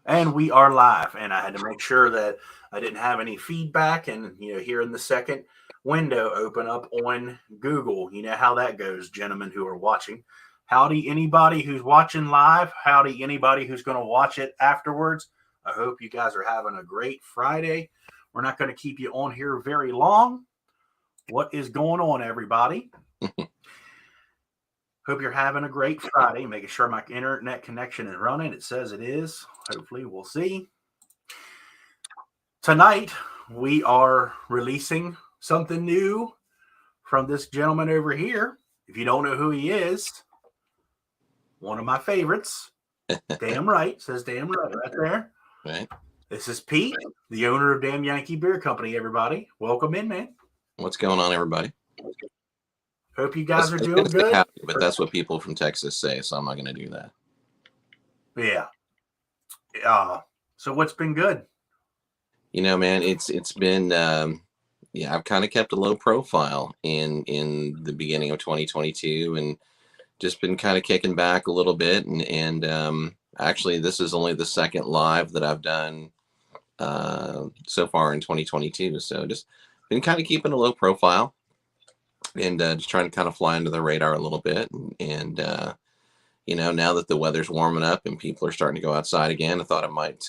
And we are live, and I had to make sure that I didn't have any feedback. And here in the second window open up on Google, you know how that goes, gentlemen who are watching. Howdy, anybody who's watching live. Howdy, anybody who's going to watch it afterwards. I hope you guys are having a great Friday. We're not going to keep you on here very long. What is going on, everybody? Hope you're having a great Friday. Making sure my internet connection is running. It says it is. Hopefully, we'll see. Tonight, we are releasing something new from this gentleman over here. If you don't know who he is, one of my favorites. Damn right. Says damn right there. Right. This is Pete, the owner of Damn Yankee Beer Company, everybody. Welcome in, man. What's going on, everybody? Hope you guys are doing good. Happy, but that's what people from Texas say, so I'm not going to do that. Yeah. So what's been good? Man, it's been I've kind of kept a low profile in the beginning of 2022 and just been kind of kicking back a little bit and actually this is only the second live that I've done so far in 2022, so just been kind of keeping a low profile and just trying to kind of fly under the radar a little bit and now that the weather's warming up and people are starting to go outside again, I thought I might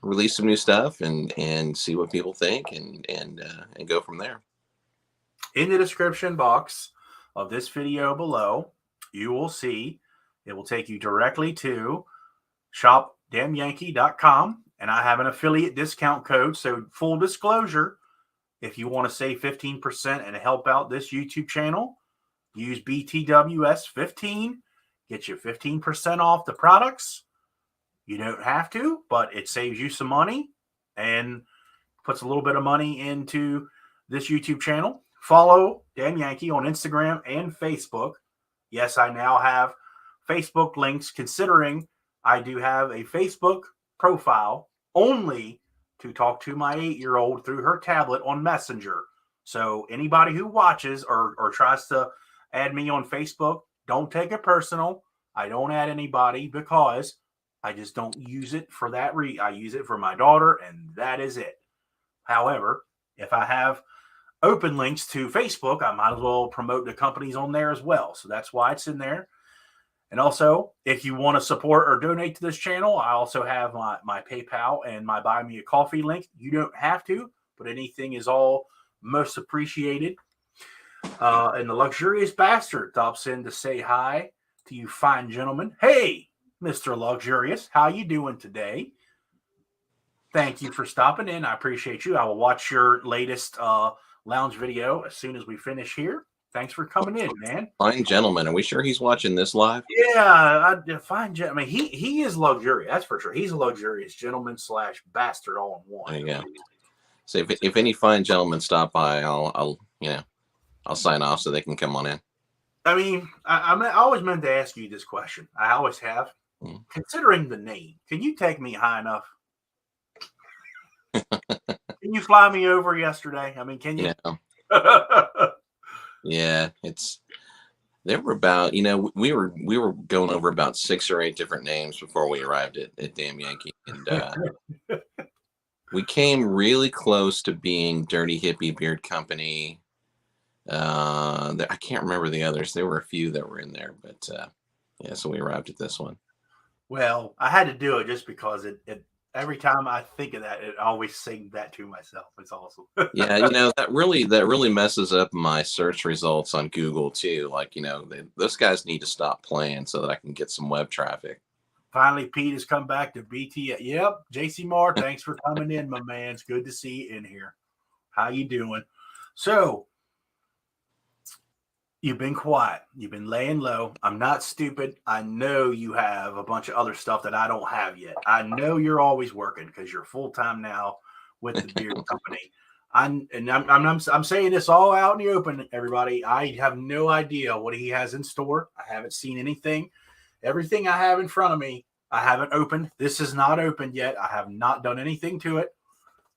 release some new stuff and see what people think and go from there. In the description box of this video below, you will see it will take you directly to shopdamnyankee.com, and I have an affiliate discount code. So full disclosure, if you want to save 15% and help out this YouTube channel, use BTWS15. Get you 15% off the products. You don't have to, but it saves you some money and puts a little bit of money into this YouTube channel. Follow Dan Yankee on Instagram and Facebook. Yes, I now have Facebook links, considering I do have a Facebook profile only to talk to my 8-year-old through her tablet on Messenger. So anybody who watches or tries to add me on Facebook, don't take it personal. I don't add anybody because I just don't use it for that reason. I use it for my daughter, and that is it. However, if I have open links to Facebook, I might as well promote the companies on there as well. So that's why it's in there. And also, if you want to support or donate to this channel, I also have my PayPal and my Buy Me a Coffee link. You don't have to, but anything is all most appreciated. And the Luxurious Bastard stops in to say hi to you fine gentlemen. Hey, Mr. Luxurious, how you doing today? Thank you for stopping in. I appreciate you. I will watch your latest lounge video as soon as we finish here. Thanks for coming in, man. Fine gentleman. Are we sure he's watching this live? Yeah, fine gentleman. I mean, he is luxurious. That's for sure. He's a luxurious gentleman / bastard all in one. There you go. So if any fine gentlemen stop by, I'll sign off so they can come on in. I mean, I always meant to ask you this question. I always have. Considering the name, can you take me high enough? Can you fly me over yesterday? I mean, can you? Yeah, there were about, we were going over about 6 or 8 different names before we arrived at Damn Yankee. And we came really close to being Dirty Hippie Beard Company. I can't remember the others. There were a few that were in there, but so we arrived at this one. Well, I had to do it just because it every time I think of that, it always sings that to myself. It's awesome. Yeah, that really messes up my search results on Google too. Like, those guys need to stop playing so that I can get some web traffic. Finally, Pete has come back to BT. Yep, JC Moore, thanks for coming in, my man. It's good to see you in here. How you doing? So, you've been quiet. You've been laying low. I'm not stupid. I know you have a bunch of other stuff that I don't have yet. I know you're always working because you're full-time now with the beer company. I'm saying this all out in the open, everybody. I have no idea what he has in store. I haven't seen anything. Everything I have in front of me I haven't opened. This is not opened yet. I have not done anything to it.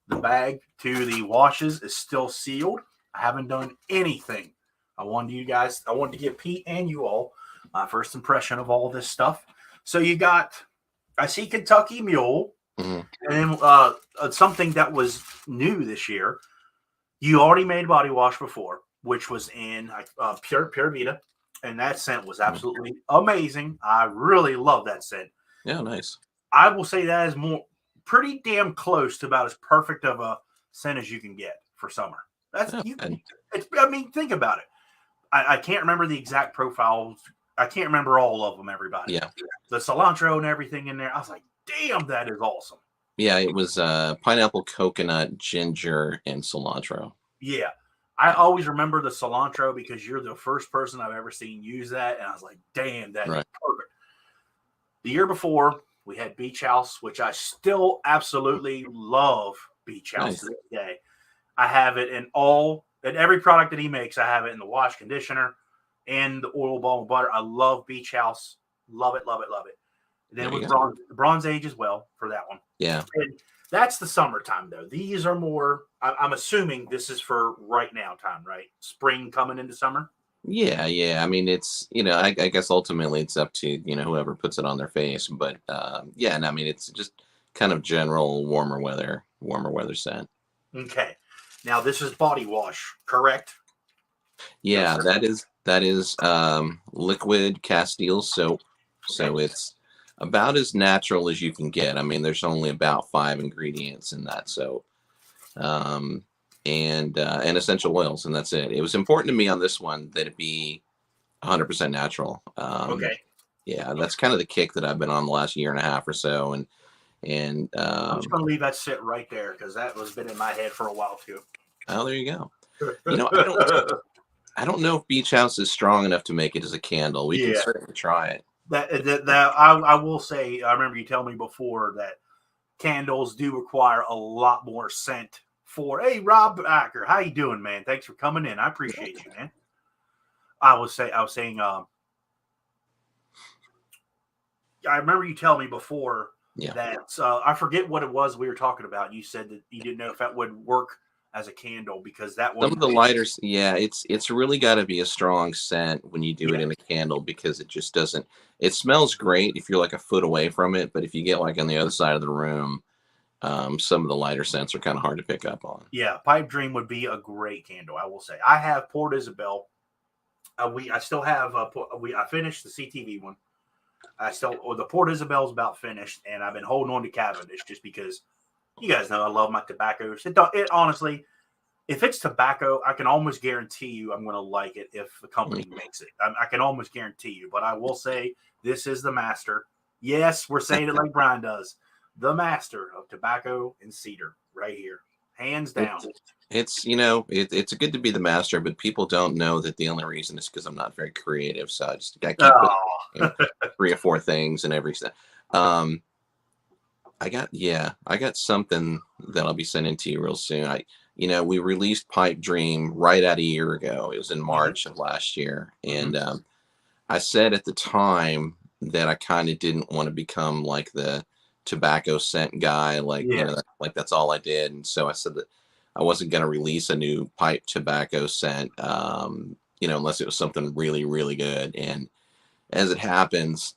The bag to the washes is still sealed. I haven't done anything. I wanted to give Pete and you all my first impression of all this stuff. So you got, I see Kentucky Mule, and then something that was new this year. You already made body wash before, which was in Pure Vita, and that scent was absolutely amazing. I really love that scent. Yeah, nice. I will say that is pretty damn close to about as perfect of a scent as you can get for summer. I mean, think about it. I can't remember the exact profiles. I can't remember all of them, everybody. Yeah. The cilantro and everything in there. I was like, damn, that is awesome. Yeah, it was pineapple, coconut, ginger, and cilantro. Yeah. I always remember the cilantro because you're the first person I've ever seen use that. And I was like, damn, that is perfect. The year before, we had Beach House, which I still absolutely love Beach House to this day. I have it in every product that he makes. I have it in the wash conditioner and the oil balm butter. I love Beach House. Love it, love it, love it. And then with Bronze Age as well for that one. Yeah. And that's the summertime, though. These are more, I'm assuming this is for right now time, right? Spring coming into summer? Yeah. I mean, it's, I guess ultimately it's up to, whoever puts it on their face. But and I mean, it's just kind of general warmer weather scent. Okay. Now this is body wash, correct? Yeah, that is liquid Castel soap. So it's about as natural as you can get. I mean, there's only about 5 ingredients in that soap. And essential oils, and that's it. It was important to me on this one that it be 100% natural. Okay. Yeah, that's kind of the kick that I've been on the last year and a half or so. And I'm just gonna leave that sit right there because that was been in my head for a while too. Oh, there you go. I don't know if Beach House is strong enough to make it as a candle. We can certainly try it. I will say, I remember you telling me before that candles do require a lot more scent. Hey, Rob Acker, how you doing, man? Thanks for coming in. I appreciate you, man. I was saying, I remember you telling me before that I forget what it was we were talking about. You said that you didn't know if that would work as a candle because that one. Some of the lighters, it's really got to be a strong scent when you do it in a candle because it just doesn't. It smells great if you're like a foot away from it, but if you get like on the other side of the room. Some of the lighter scents are kind of hard to pick up on. Yeah, Pipe Dream would be a great candle, I will say. I have Port Isabel. I still have. I finished the CTV one. The Port Isabel's about finished, and I've been holding on to Cavendish just because you guys know I love my tobaccos. It honestly, if it's tobacco, I can almost guarantee you I'm going to like it if the company makes it. I can almost guarantee you. But I will say this is the master. Yes, we're saying it like Brian does. The master of tobacco and cedar right here, hands down. It's it's good to be the master, but people don't know that the only reason is because I'm not very creative. So I just got to keep 3 or 4 things and every step. I got something that I'll be sending to you real soon. We released Pipe Dream right at a year ago. It was in March of last year, and I said at the time that I kind of didn't want to become like the tobacco scent guy, like like that's all I did. And so I said that I wasn't going to release a new pipe tobacco scent, unless it was something really, really good. And as it happens,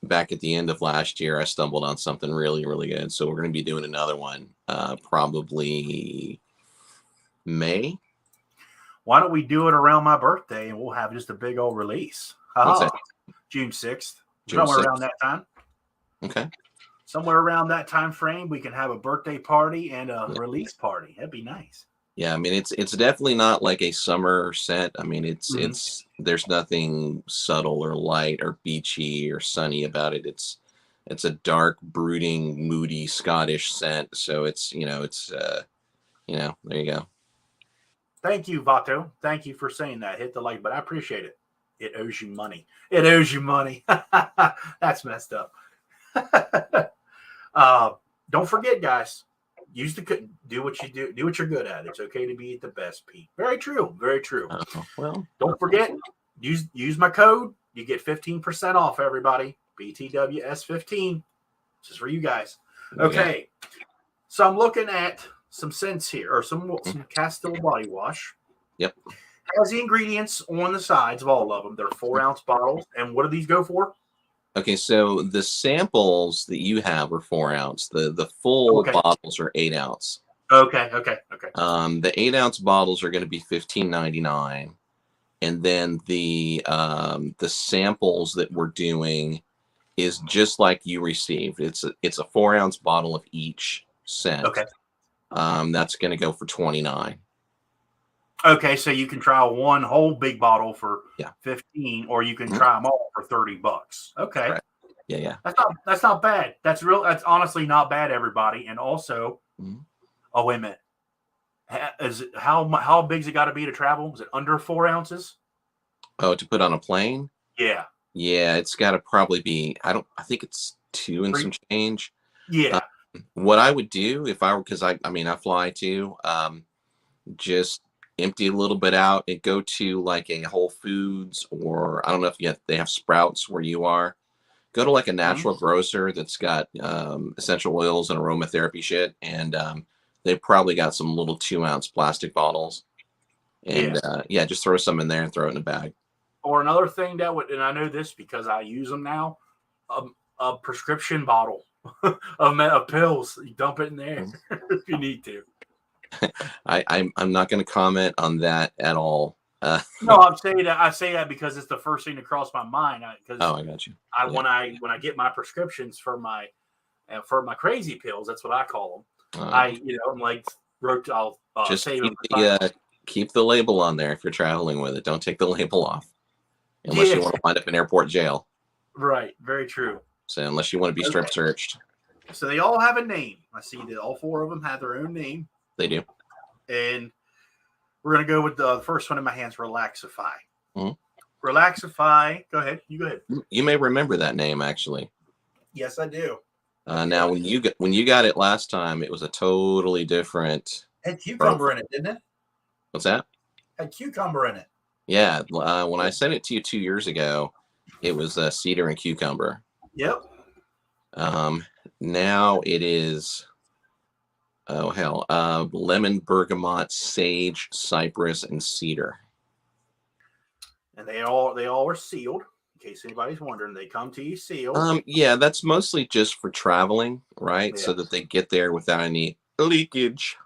back at the end of last year, I stumbled on something really, really good. So we're going to be doing another one, probably May. Why don't we do it around my birthday and we'll have just a big old release? What's that? June 6th. June Somewhere 6th. around that time. Okay. Somewhere around that time frame, we can have a birthday party and a release party. That'd be nice. Yeah, I mean it's definitely not like a summer scent. I mean it's there's nothing subtle or light or beachy or sunny about it. It's a dark, brooding, moody Scottish scent. So it's there you go. Thank you, Vato. Thank you for saying that. Hit the like, but I appreciate it. It owes you money. It owes you money. That's messed up. Don't forget, guys. Do what you do. Do what you're good at. It's okay to be the best, Pete. Very true. Very true. Well, don't forget. Use my code. You get 15% off. Everybody. BTWS15. This is for you guys. Okay. So I'm looking at some scents here, or some Castel body wash. Yep. Has the ingredients on the sides of all of them. They're 4-ounce bottles. And what do these go for? Okay, so the samples that you have are 4-ounce. The full bottles are 8-ounce. Okay. The 8-ounce bottles are going to be $15.99, and then the samples that we're doing is just like you received. It's a 4-ounce bottle of each scent. Okay. That's going to go for $29. Okay, so you can try one whole big bottle for $15, or you can try them all for $30. Okay. Right. Yeah. That's not bad. That's honestly not bad, everybody. And also, oh, wait a minute. How big's it got to be to travel? Is it under 4 ounces? Oh, to put on a plane? Yeah. Yeah, it's got to probably be. I think it's 2 and some change. Yeah. What I would do if I were, because I fly too. Just empty a little bit out and go to like a Whole Foods, or I don't know if they have Sprouts where you are. Go to like a natural grocer that's got essential oils and aromatherapy shit, and they've probably got some little 2-ounce plastic bottles, and just throw some in there and throw it in a bag. Or another thing that would, and I know this because I use them now, a prescription bottle of pills. You dump it in there if you need to. I'm not going to comment on that at all. No, I'm saying that. I say that because it's the first thing that crossed my mind. I got you. When I get my prescriptions for my crazy pills, that's what I call them. I'm like, I'll just save keep the label on there if you're traveling with it. Don't take the label off unless you want to wind up in airport jail. Right. Very true. So unless you want to be strip searched. So they all have a name. I see that all 4 of them have their own name. They do. And we're going to go with the first one in my hands, Relaxify. Relaxify. Go ahead. You go ahead. You may remember that name, actually. Yes, I do. Now, when you got it last time, it was a totally different. Had cucumber in it, didn't it? What's that? Had cucumber in it. Yeah. When I sent it to you 2 years ago, it was cedar and cucumber. Yep. Now it is. Oh hell! Lemon, bergamot, sage, cypress, and cedar. And they all are sealed. In case anybody's wondering, they come to you sealed. Yeah, that's mostly just for traveling, right? Yeah. So that they get there without any leakage.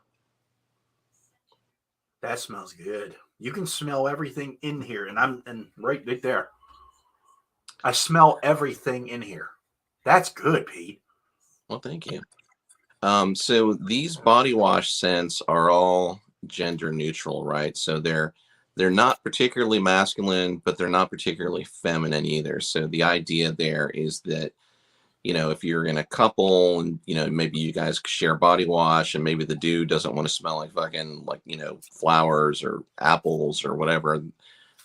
That smells good. You can smell everything in here, and right there. I smell everything in here. That's good, Pete. Well, thank you. So these body wash scents are all gender neutral, right? So they're not particularly masculine, but they're not particularly feminine either. So the idea there is that, if you're in a couple and, maybe you guys share body wash and maybe the dude doesn't want to smell like fucking flowers or apples or whatever,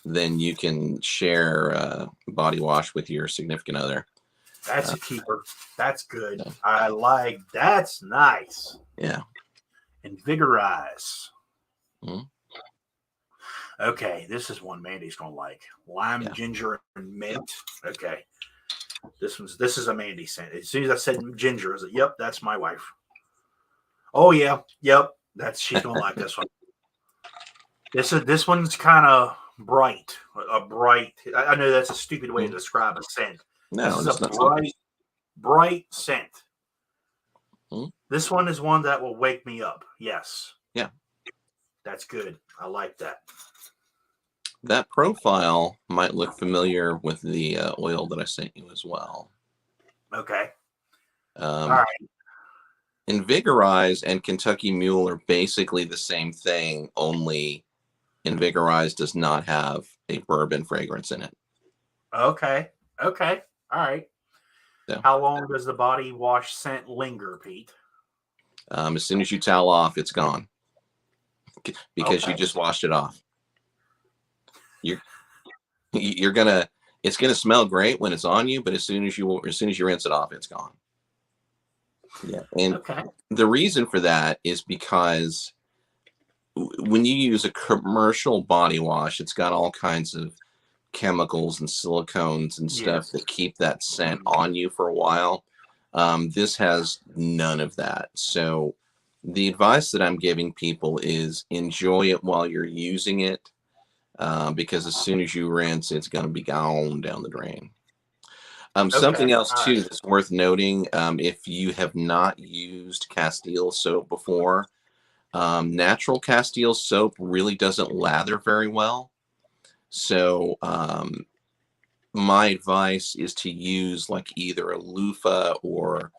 then you can share body wash with your significant other. That's a keeper. That's good. That's nice. Yeah. Invigorize. Okay, this is one Mandy's gonna like. Lime, ginger, and mint. Okay. This is a Mandy scent. As soon as I said ginger, I was like, yep, that's my wife. Oh yeah, yep. She's gonna like this one. This one's kind of bright. I know that's a stupid way to describe a scent. No, this is a bright scent. This one is one that will wake me up. Yes. Yeah. That's good. I like that. That profile might look familiar with the oil that I sent you as well. Okay. All right. Invigorize and Kentucky Mule are basically the same thing, only Invigorize does not have a bourbon fragrance in it. Okay. All right. So, how long does the body wash scent linger, Pete? As soon as you towel off, it's gone. Because you just washed it off. It's gonna smell great when it's on you, but as soon as you rinse it off, it's gone. Yeah. And the reason for that is because when you use a commercial body wash, it's got all kinds of chemicals and silicones and stuff Yes. that keep that scent on you for a while. This has none of that. So the advice that I'm giving people is enjoy it while you're using it, because as soon as you rinse, it's going to be gone down the drain. Something Okay. else All too right. that's worth noting, if you have not used Castile soap before, natural Castile soap really doesn't lather very well. So my advice is to use like either a loofah or,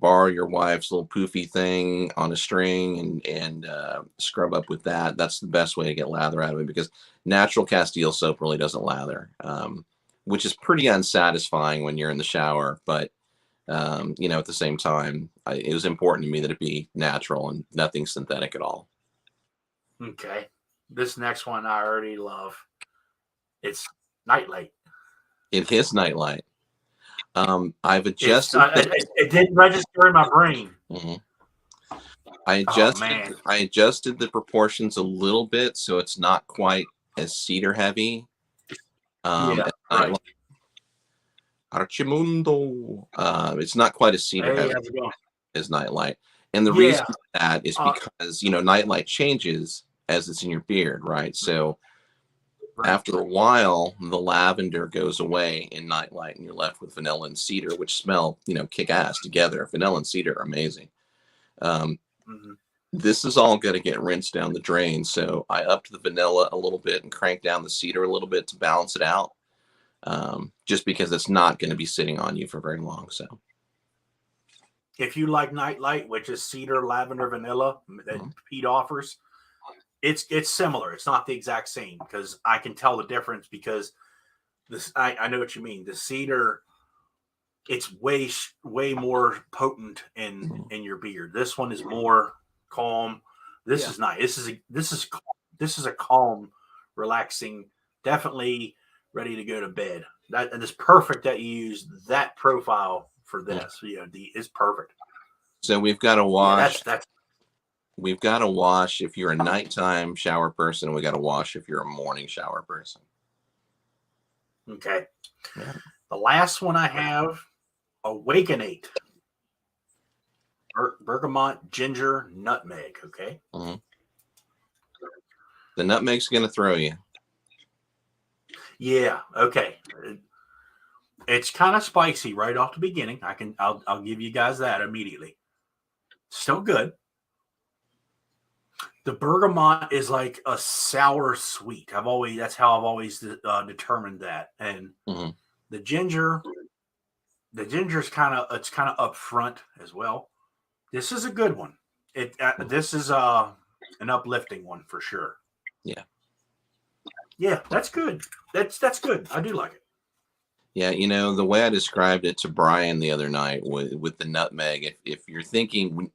borrow your wife's little poofy thing on a string and scrub up with that. That's the best way to get lather out of it, because natural Castile soap really doesn't lather, which is pretty unsatisfying when you're in the shower. But at the same time, it was important to me that it be natural and nothing synthetic at all. Okay. This next one I already love. It's Nightlight. It is Nightlight. I've It's adjusted the. it didn't register in my brain. Mhm. I Oh adjusted man. I adjusted the proportions a little bit so it's not quite as cedar heavy Yeah. as Right. Nightlight. Archimundo. It's not quite as cedar Hey, heavy how's it going? as Nightlight, and the reason Yeah. for that is Uh, because Nightlight changes as it's in your beard, right? So right. after a while, the lavender goes away in Nightlight, and you're left with vanilla and cedar, which smell kick ass together. Vanilla and cedar are amazing. Um, Mhm. this is all going to get rinsed down the drain. So I upped the vanilla a little bit and cranked down the cedar a little bit to balance it out, just because it's not going to be sitting on you for very long. So, If you like Nightlight, which is cedar, lavender, vanilla that mhm. Pete offers, it's similar. It's not the exact same because I can tell the difference because this I know what you mean. The cedar, it's way more potent in your beard. This one is more calm. This Yeah. is nice. This is a calm, relaxing, definitely ready to go to bed. That and it's perfect that you use that profile for Mhm. this. It's perfect. So we've got to Yeah, wash. that's We've got to wash if you're a nighttime shower person. We got to wash if you're a morning shower person. okay. Yeah. The last one I have, Awakenate. Bergamot, ginger, nutmeg. Okay. hmm The nutmeg's going to throw you. Yeah. Okay. It's kind of spicy right off the beginning. I'll give you guys that immediately. Still good. The bergamot is like a sour sweet. That's how I've always determined that. And hmm the ginger, the ginger's kind of upfront as well. This is a good one. This is an uplifting one for sure. Yeah. Yeah, that's good. That's good. I do like it. Yeah, the way I described it to Brian the other night with the nutmeg, if you're thinking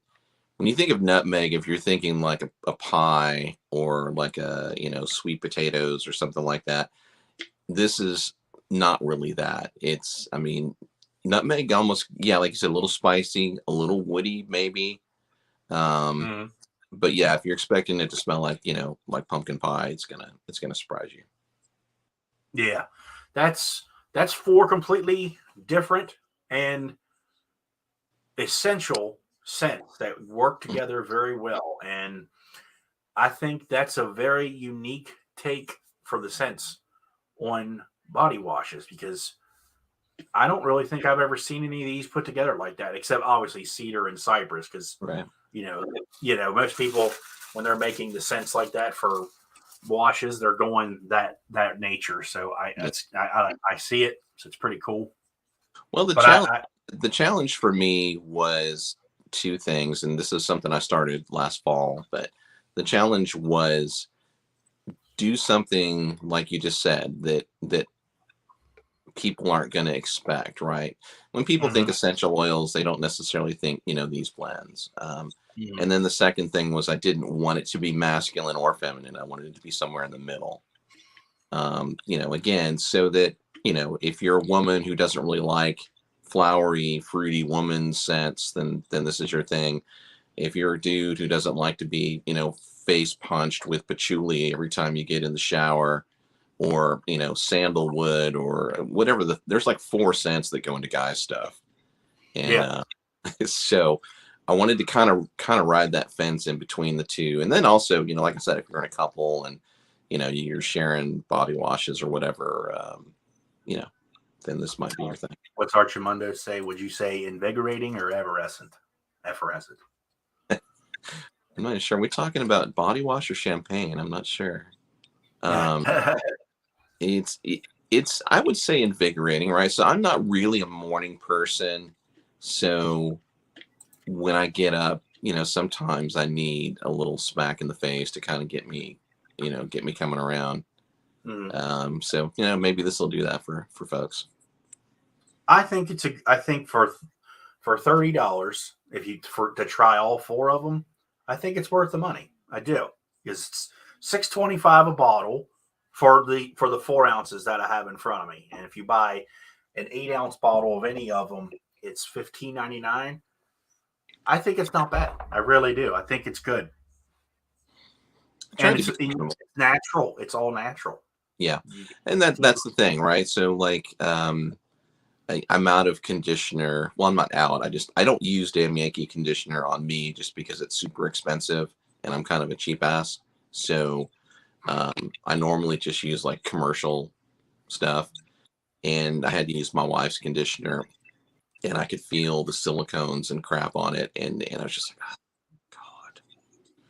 when you think of nutmeg, if you're thinking like a pie or like sweet potatoes or something like that, this is not really that. I mean, nutmeg almost, yeah, like you said, a little spicy, a little woody maybe. Um, Mhm. but yeah, if you're expecting it to smell like like pumpkin pie, it's gonna surprise you. Yeah, that's four completely different and essential scents that work Mm. together very well. And I think that's a very unique take for the scents on body washes because I don't really think I've ever seen any of these put together like that, except obviously cedar and cypress. Because Right. you know, most people when they're making the scents like that for washes, they're going that nature. So Yeah. I see it, so it's pretty cool. Well, But the challenge for me was two things, and this is something I started last fall, but the challenge was do something like you just said that people aren't going to expect, right? When people think Mhm, essential oils, they don't necessarily think, these blends. mhm. And then the second thing was I didn't want it to be masculine or feminine. I wanted it to be somewhere in the middle. Again, so that, if you're a woman who doesn't really like flowery, fruity woman scents, then this is your thing. If you're a dude who doesn't like to be, face punched with patchouli every time you get in the shower, or, you know, sandalwood or whatever. There's like 4 scents that go into guys stuff. And so I wanted to kind of ride that fence in between the two. And then also, you know, like I said, if you're in a couple and, you know, you're sharing body washes or whatever, you know, then this might be your thing. What's Archimundo say? Would you say invigorating or effervescent? Effervescent. I'm not sure. Are we talking about body wash or champagne? I'm not sure. It's I would say invigorating, right? So I'm not really a morning person. So when I get up, you know, sometimes I need a little smack in the face to kind of get me, you know, get me coming around. So, you know, maybe this will do that for folks. I think for $30, if you to try all 4 of them, I think it's worth the money. I do. It's $6.25 a bottle for the 4 ounces that I have in front of me. And if you buy an 8-ounce bottle of any of them, it's $15.99. I think it's not bad. I really do. I think it's good. And it's natural. It's all natural. Yeah. And that's the thing, right? So like I'm out of conditioner. Well, I'm not out. I don't use damn Yankee conditioner on me just because it's super expensive and I'm kind of a cheap ass. So I normally just use like commercial stuff, and I had to use my wife's conditioner, and I could feel the silicones and crap on it, and I was just like,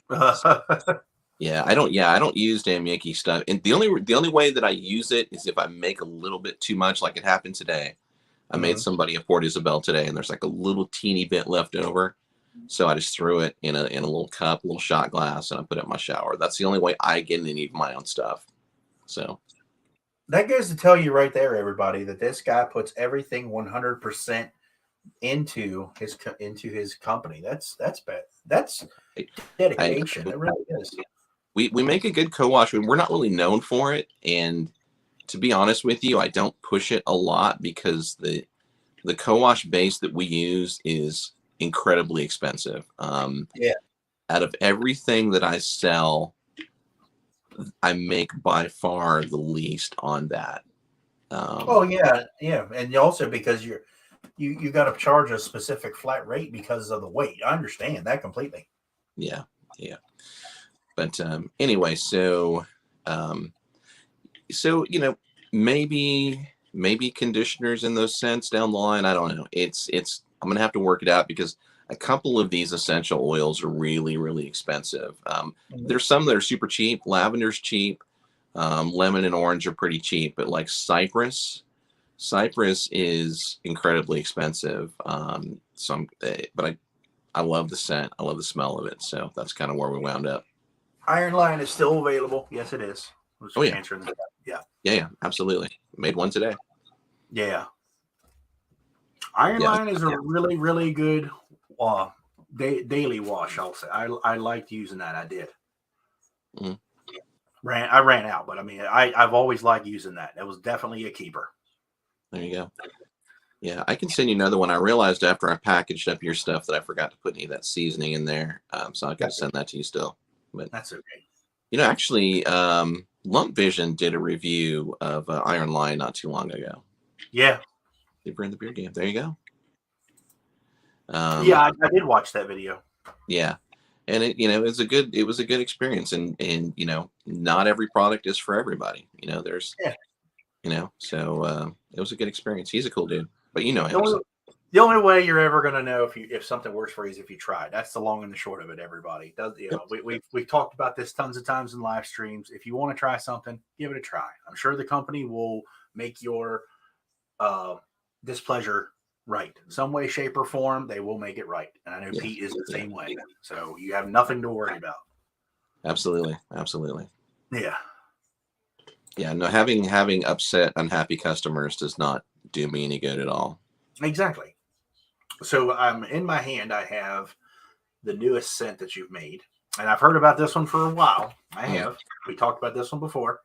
oh, God. I don't use damn Yankee stuff. And the only way that I use it is if I make a little bit too much, like it happened today. I made somebody a Port Isabel today, and there's like a little teeny bit left over. So I just threw it in a little cup, a little shot glass, and I put it in my shower. That's the only way I get any of my own stuff. So that goes to tell you right there, everybody, that this guy puts everything 100% into his company. That's bad. That's dedication. It really is. We make a good co-wash. We're not really known for it, and to be honest with you, I don't push it a lot because the co-wash base that we use is incredibly expensive. Out of everything that I sell, I make by far the least on that. And also because you got to charge a specific flat rate because of the weight. I understand that completely. Yeah. But anyway, so you know, maybe conditioners in those scents down the line. I don't know. I'm gonna have to work it out because a couple of these essential oils are really, really expensive. There's some that are super cheap. Lavender's cheap. Lemon and orange are pretty cheap, but like cypress is incredibly expensive. But I love the scent. I love the smell of it. So that's kind of where we wound up. Iron Line is still available. Yes, it is. Yeah, absolutely. Made one today. Yeah. Iron Line is a really, really good daily wash, I'll say. I liked using that. I did. I ran out, but I mean, I've always liked using that. That was definitely a keeper. There you go. Yeah, I can send you another one. I realized after I packaged up your stuff that I forgot to put any of that seasoning in there. So I got to send that to you still. But that's okay. You know, actually, Lump Vision did a review of Iron Line not too long ago. Yeah. They bring the beer game. There you go. I did watch that video. Yeah. And it was a good experience. And you know, not every product is for everybody. You know, so it was a good experience. He's a cool dude. But you know him. The only way you're ever going to know if something works for you is if you try. That's the long and the short of it, everybody. We've talked about this tons of times in live streams. If you want to try something, give it a try. I'm sure the company will make your displeasure right. Some way, shape, or form, they will make it right. And I know Pete is the same way. So you have nothing to worry about. Absolutely. Yeah. Yeah, no, having upset, unhappy customers does not do me any good at all. Exactly. So in my hand, I have the newest scent that you've made. And I've heard about this one for a while. I have. We talked about this one before.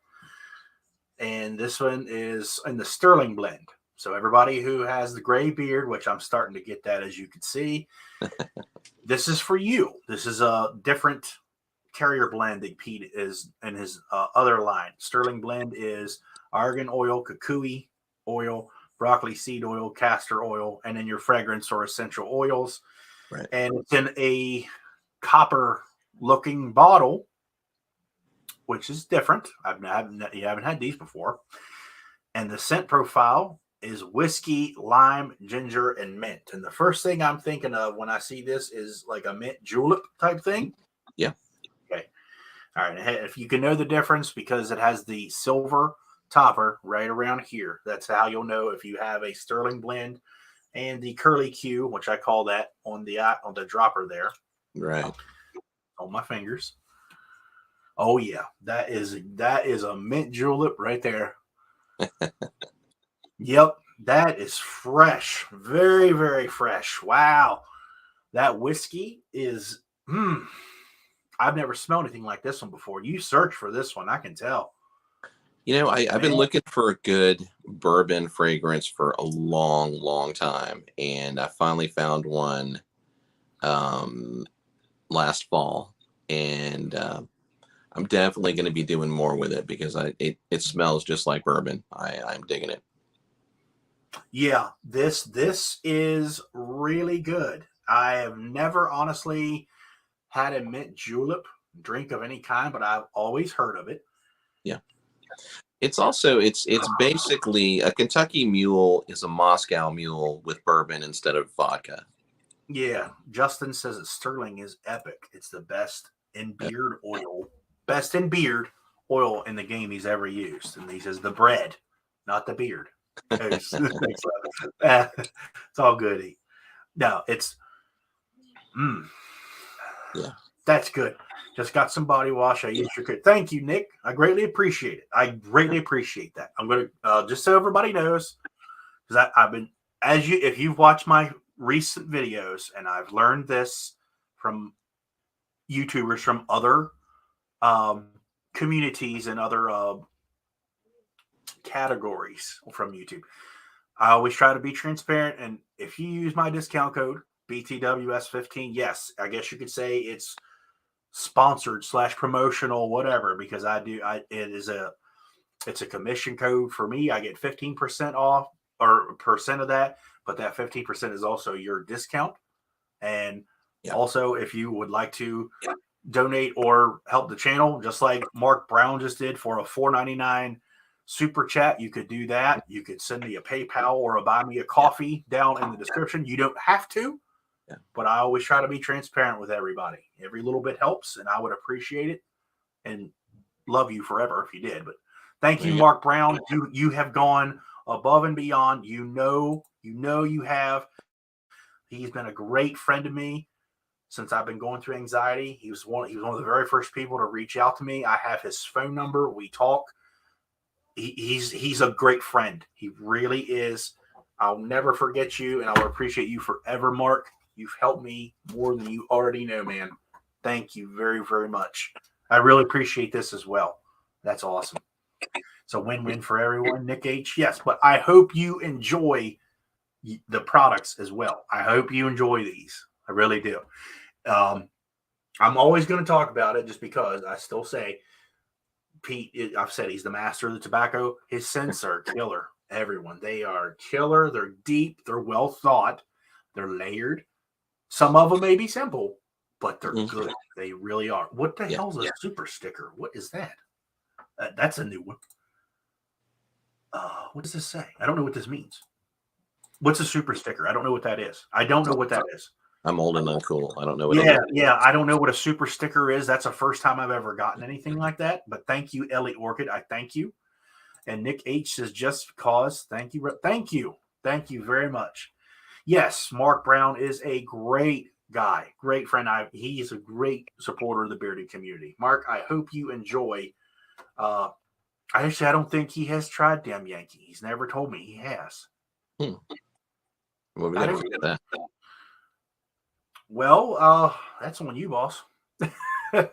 And this one is in the Sterling blend. So everybody who has the gray beard, which I'm starting to get that, as you can see, this is for you. This is a different carrier blend that Pete is in his other line. Sterling blend is argan oil, kukui oil, broccoli seed oil, castor oil, and then your fragrance or essential oils. Right. And it's in a copper looking bottle, which is different. You haven't had these before. And the scent profile is whiskey, lime, ginger, and mint. And the first thing I'm thinking of when I see this is like a mint julep type thing. Yeah. Okay. All right. If you can know the difference, because it has the silver topper right around here, that's how you'll know if you have a Sterling blend and the curly Q, which I call that on the dropper there. Right. On my fingers. Oh yeah, that is a mint julep right there. Yep, that is fresh. Very, very fresh. Wow. That whiskey is I've never smelled anything like this one before. You search for this one, I can tell. You know, I've been looking for a good bourbon fragrance for a long, long time, and I finally found one last fall, and I'm definitely going to be doing more with it because it smells just like bourbon. I'm digging it. Yeah, this is really good. I have never honestly had a mint julep drink of any kind, but I've always heard of it. Yeah. It's also it's basically a Kentucky Mule is a Moscow Mule with bourbon instead of vodka. Yeah, Justin says that Sterling is epic. It's the best in beard oil in the game he's ever used. And he says the bread, not the beard. It's all goody. No, it's yeah. That's good. Just got some body wash. I used your good. Thank you, Nick. I greatly appreciate it. I greatly appreciate that. I'm gonna just so everybody knows, because I've been if you've watched my recent videos, and I've learned this from YouTubers from other communities and other categories from YouTube. I always try to be transparent, and if you use my discount code BTWS15, yes, I guess you could say it's sponsored / promotional, whatever, because it's a commission code for me. I get 15% off or percent of that, but that 15% is also your discount. And also, if you would like to donate or help the channel, just like Mark Brown just did for a $4.99 super chat, you could do that. You could send me a PayPal or a buy me a coffee down in the description. You don't have to, but I always try to be transparent with everybody. Every little bit helps, and I would appreciate it and love you forever if you did. But thank you, Mark Brown. You have gone above and beyond. You know you have. He's been a great friend to me since I've been going through anxiety. He was one of the very first people to reach out to me. I have his phone number. We talk. He's a great friend. He really is. I'll never forget you, and I will appreciate you forever, Mark. You've helped me more than you already know, man. Thank you very, very much. I really appreciate this as well. That's awesome. It's a win-win for everyone, Nick H. Yes, but I hope you enjoy the products as well. I hope you enjoy these. I really do. I'm always going to talk about it just because I still say Pete, I've said he's the master of the tobacco. His scents are killer. Everyone. They are killer. They're deep. They're well thought. They're layered. Some of them may be simple, but they're good. They really are. What the hell is a super sticker? What is that? That's a new one. What does this say? I don't know what this means. What's a super sticker? I don't know what that is. I don't know what that is. I'm old and uncool. I don't know what I don't know what a super sticker is. That's the first time I've ever gotten anything like that. But thank you, Ellie Orchid. I thank you. And Nick H says, just because. Thank you. Thank you. Thank you very much. Yes, Mark Brown is a great guy, great friend. He's a great supporter of the bearded community. Mark, I hope you enjoy. I don't think he has tried Damn Yankee. He's never told me he has. Well, we gotta get that. Well, that's on you, boss. Send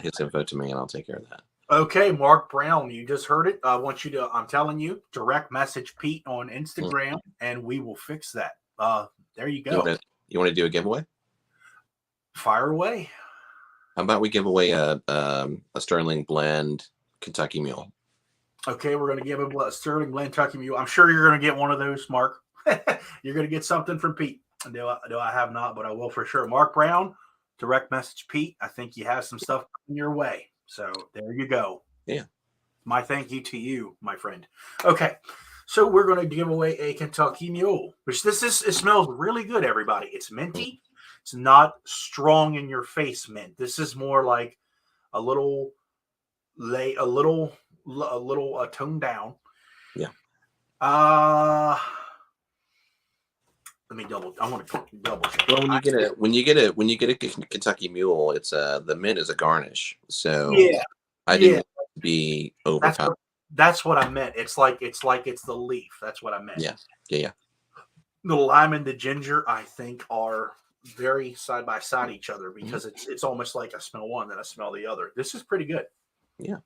his info to me, and I'll take care of that. Okay, Mark Brown, you just heard it. I want you to, I'm telling you, direct message Pete on Instagram, and we will fix that. There you go. You want to do a giveaway? Fire away. How about we give away a Sterling Blend Kentucky Mule? Okay, we're going to give a Sterling Blend Kentucky Mule. I'm sure you're going to get one of those, Mark. You're going to get something from Pete. Do I have not, but I will for sure. Mark Brown, direct message Pete. I think you have some stuff in your way. So there you go. Yeah. My thank you to you, my friend. Okay, so we're going to give away a Kentucky Mule, which it smells really good, everybody. It's minty. It's not strong in your face mint. This is more like a little toned down. Yeah. Let me I want to double check. Well, when you get a Kentucky Mule, it's the mint is a garnish. So yeah, I didn't want it to be overpowered. That's what I meant. It's like it's the leaf. That's what I meant. Yeah. The lime and the ginger, I think, are very side by side each other because it's almost like I smell one, then I smell the other. This is pretty good. Yeah.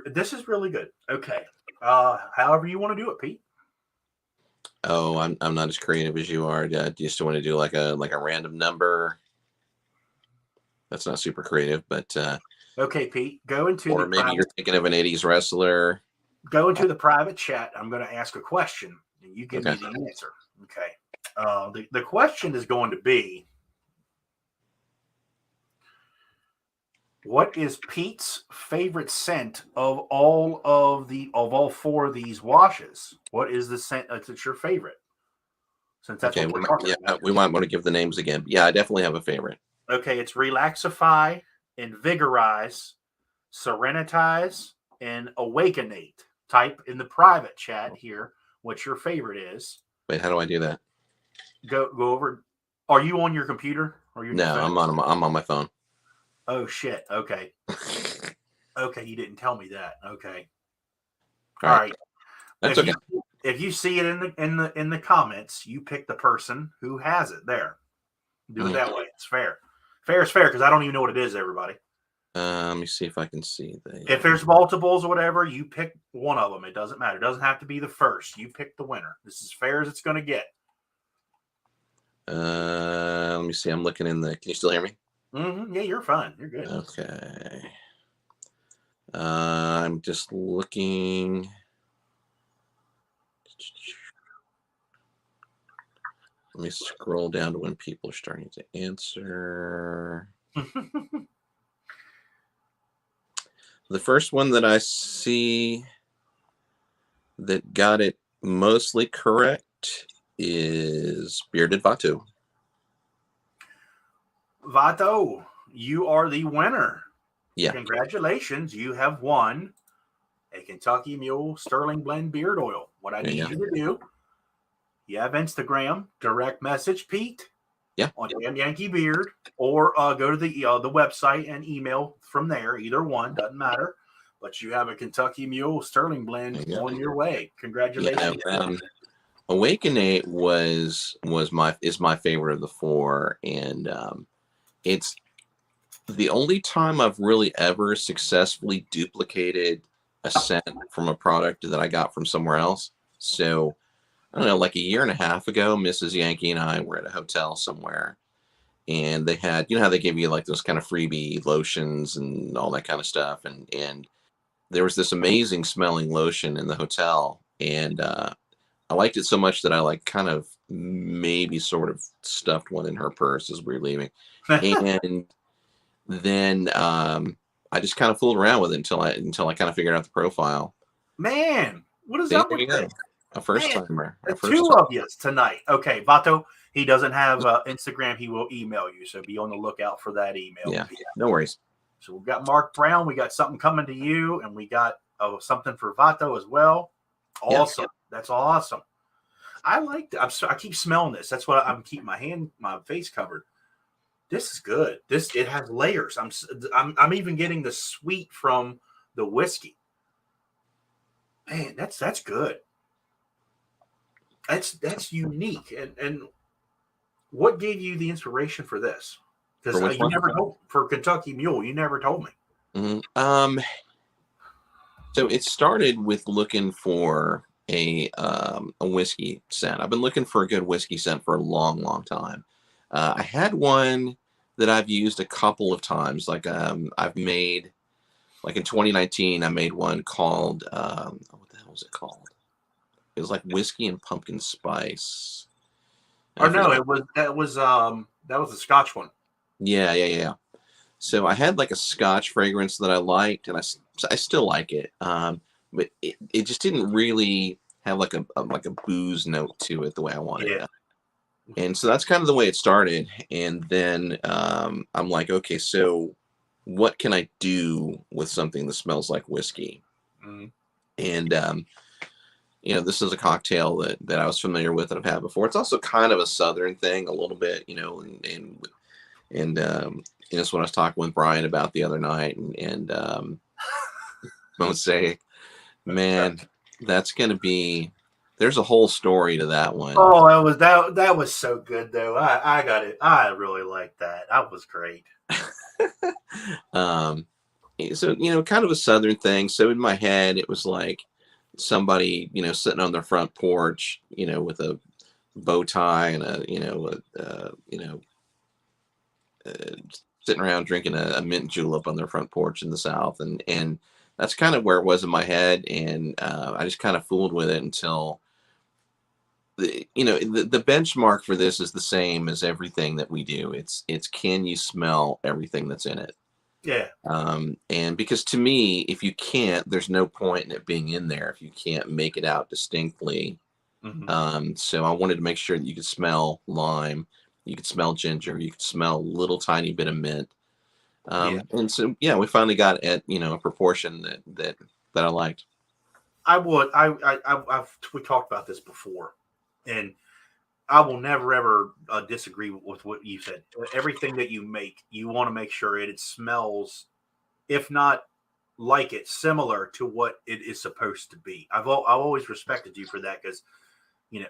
This is really good. Okay. However you want to do it, Pete. Oh, I'm not as creative as you are. Do you just want to do like a random number? That's not super creative, but okay, Pete. Go into or maybe you're thinking of an 80s wrestler. Go into the private chat. I'm going to ask a question, and you give me the answer. Okay. The question is going to be, what is Pete's favorite scent of all four of these washes? What is the scent that's your favorite? Since that's what we're talking about. We might want to give the names again. Yeah, I definitely have a favorite. Okay, it's Relaxify, Invigorize, Serenitize, and Awakenate. Type in the private chat here what your favorite is. Wait, how do I do that? Go over. Are you on your computer? Or no, I'm on my phone. Oh shit. Okay. Okay, you didn't tell me that. Okay. All right. That's okay. If you see it in the comments, you pick the person who has it there. Do it that way. It's fair. Fair is fair because I don't even know what it is, everybody. Let me see if I can see if there's multiples or whatever, you pick one of them. It doesn't matter. It doesn't have to be the first. You pick the winner. This is as fair as it's going to get. Let me see. I'm looking in the. Can you still hear me? Mm-hmm. Yeah, you're fine. You're good. Okay. I'm just looking. Let me scroll down to when people are starting to answer. The first one that I see that got it mostly correct is Bearded Vato. Vato, you are the winner. Yeah. Congratulations. You have won a Kentucky Mule Sterling Blend Beard Oil. What I need you to do, you have Instagram, direct message Pete on Damn Yankee Beard, or go to the website and email from there. Either one, doesn't matter. But you have a Kentucky Mule Sterling Blend on your way. Congratulations. Yeah, Awakenate is my favorite of the four, and it's the only time I've really ever successfully duplicated a scent from a product that I got from somewhere else. So I don't know, like a year and a half ago, Mrs. Yankee and I were at a hotel somewhere, and they had, you know how they give you like those kind of freebie lotions and all that kind of stuff, and there was this amazing smelling lotion in the hotel, and I liked it so much that I like kind of maybe sort of stuffed one in her purse as we were leaving, and then I just kind of fooled around with it until I kind of figured out the profile. Man, what is up with that? A first timer. Two of you tonight. Okay, Vato, he doesn't have Instagram. He will email you, so be on the lookout for that email. Yeah, no worries. So we've got Mark Brown. We got something coming to you, and we got something for Vato as well. Awesome. Yep. That's awesome. I like that. I keep smelling this. That's what I'm keeping my face covered. This is good. It has layers. I'm even getting the sweet from the whiskey. Man, that's good. That's unique. And what gave you the inspiration for this? Because you never told for Kentucky Mule. You never told me. Mm-hmm. So it started with looking for a whiskey scent. I've been looking for a good whiskey scent for a long, long time. I had one that I've used a couple of times. Like I've made, like in 2019, I made one called what the hell was it called? It was like whiskey and pumpkin spice. Or I no, forget. that was the Scotch one. Yeah. So I had like a Scotch fragrance that I liked, and I still like it. But it just didn't really have like a booze note to it the way I wanted. Yeah. And so that's kind of the way it started. And then I'm like, okay, so what can I do with something that smells like whiskey? Mm. And this is a cocktail that I was familiar with that I've had before. It's also kind of a Southern thing, a little bit, and that's what I was talking with Brian about the other night, and Mosaic, man, that's gonna be. There's a whole story to that one. Oh, that was so good though. I got it. I really liked that. That was great. um, so kind of a Southern thing. So in my head, it was like somebody sitting on their front porch, with a bow tie and uh, sitting around drinking a mint julep on their front porch in the South, and that's kind of where it was in my head, and I just kind of fooled with it until the benchmark for this is the same as everything that we do. It's can you smell everything that's in it? Yeah. And because to me, if you can't, there's no point in it being in there if you can't make it out distinctly. Mm-hmm. So I wanted to make sure that you could smell lime, you could smell ginger, you could smell a little tiny bit of mint. Yeah. And so yeah, we finally got at a proportion that I liked. We talked about this before, and I will never ever disagree with what you said. Everything that you make, you want to make sure it smells, if not like it, similar to what it is supposed to be. I've always respected you for that because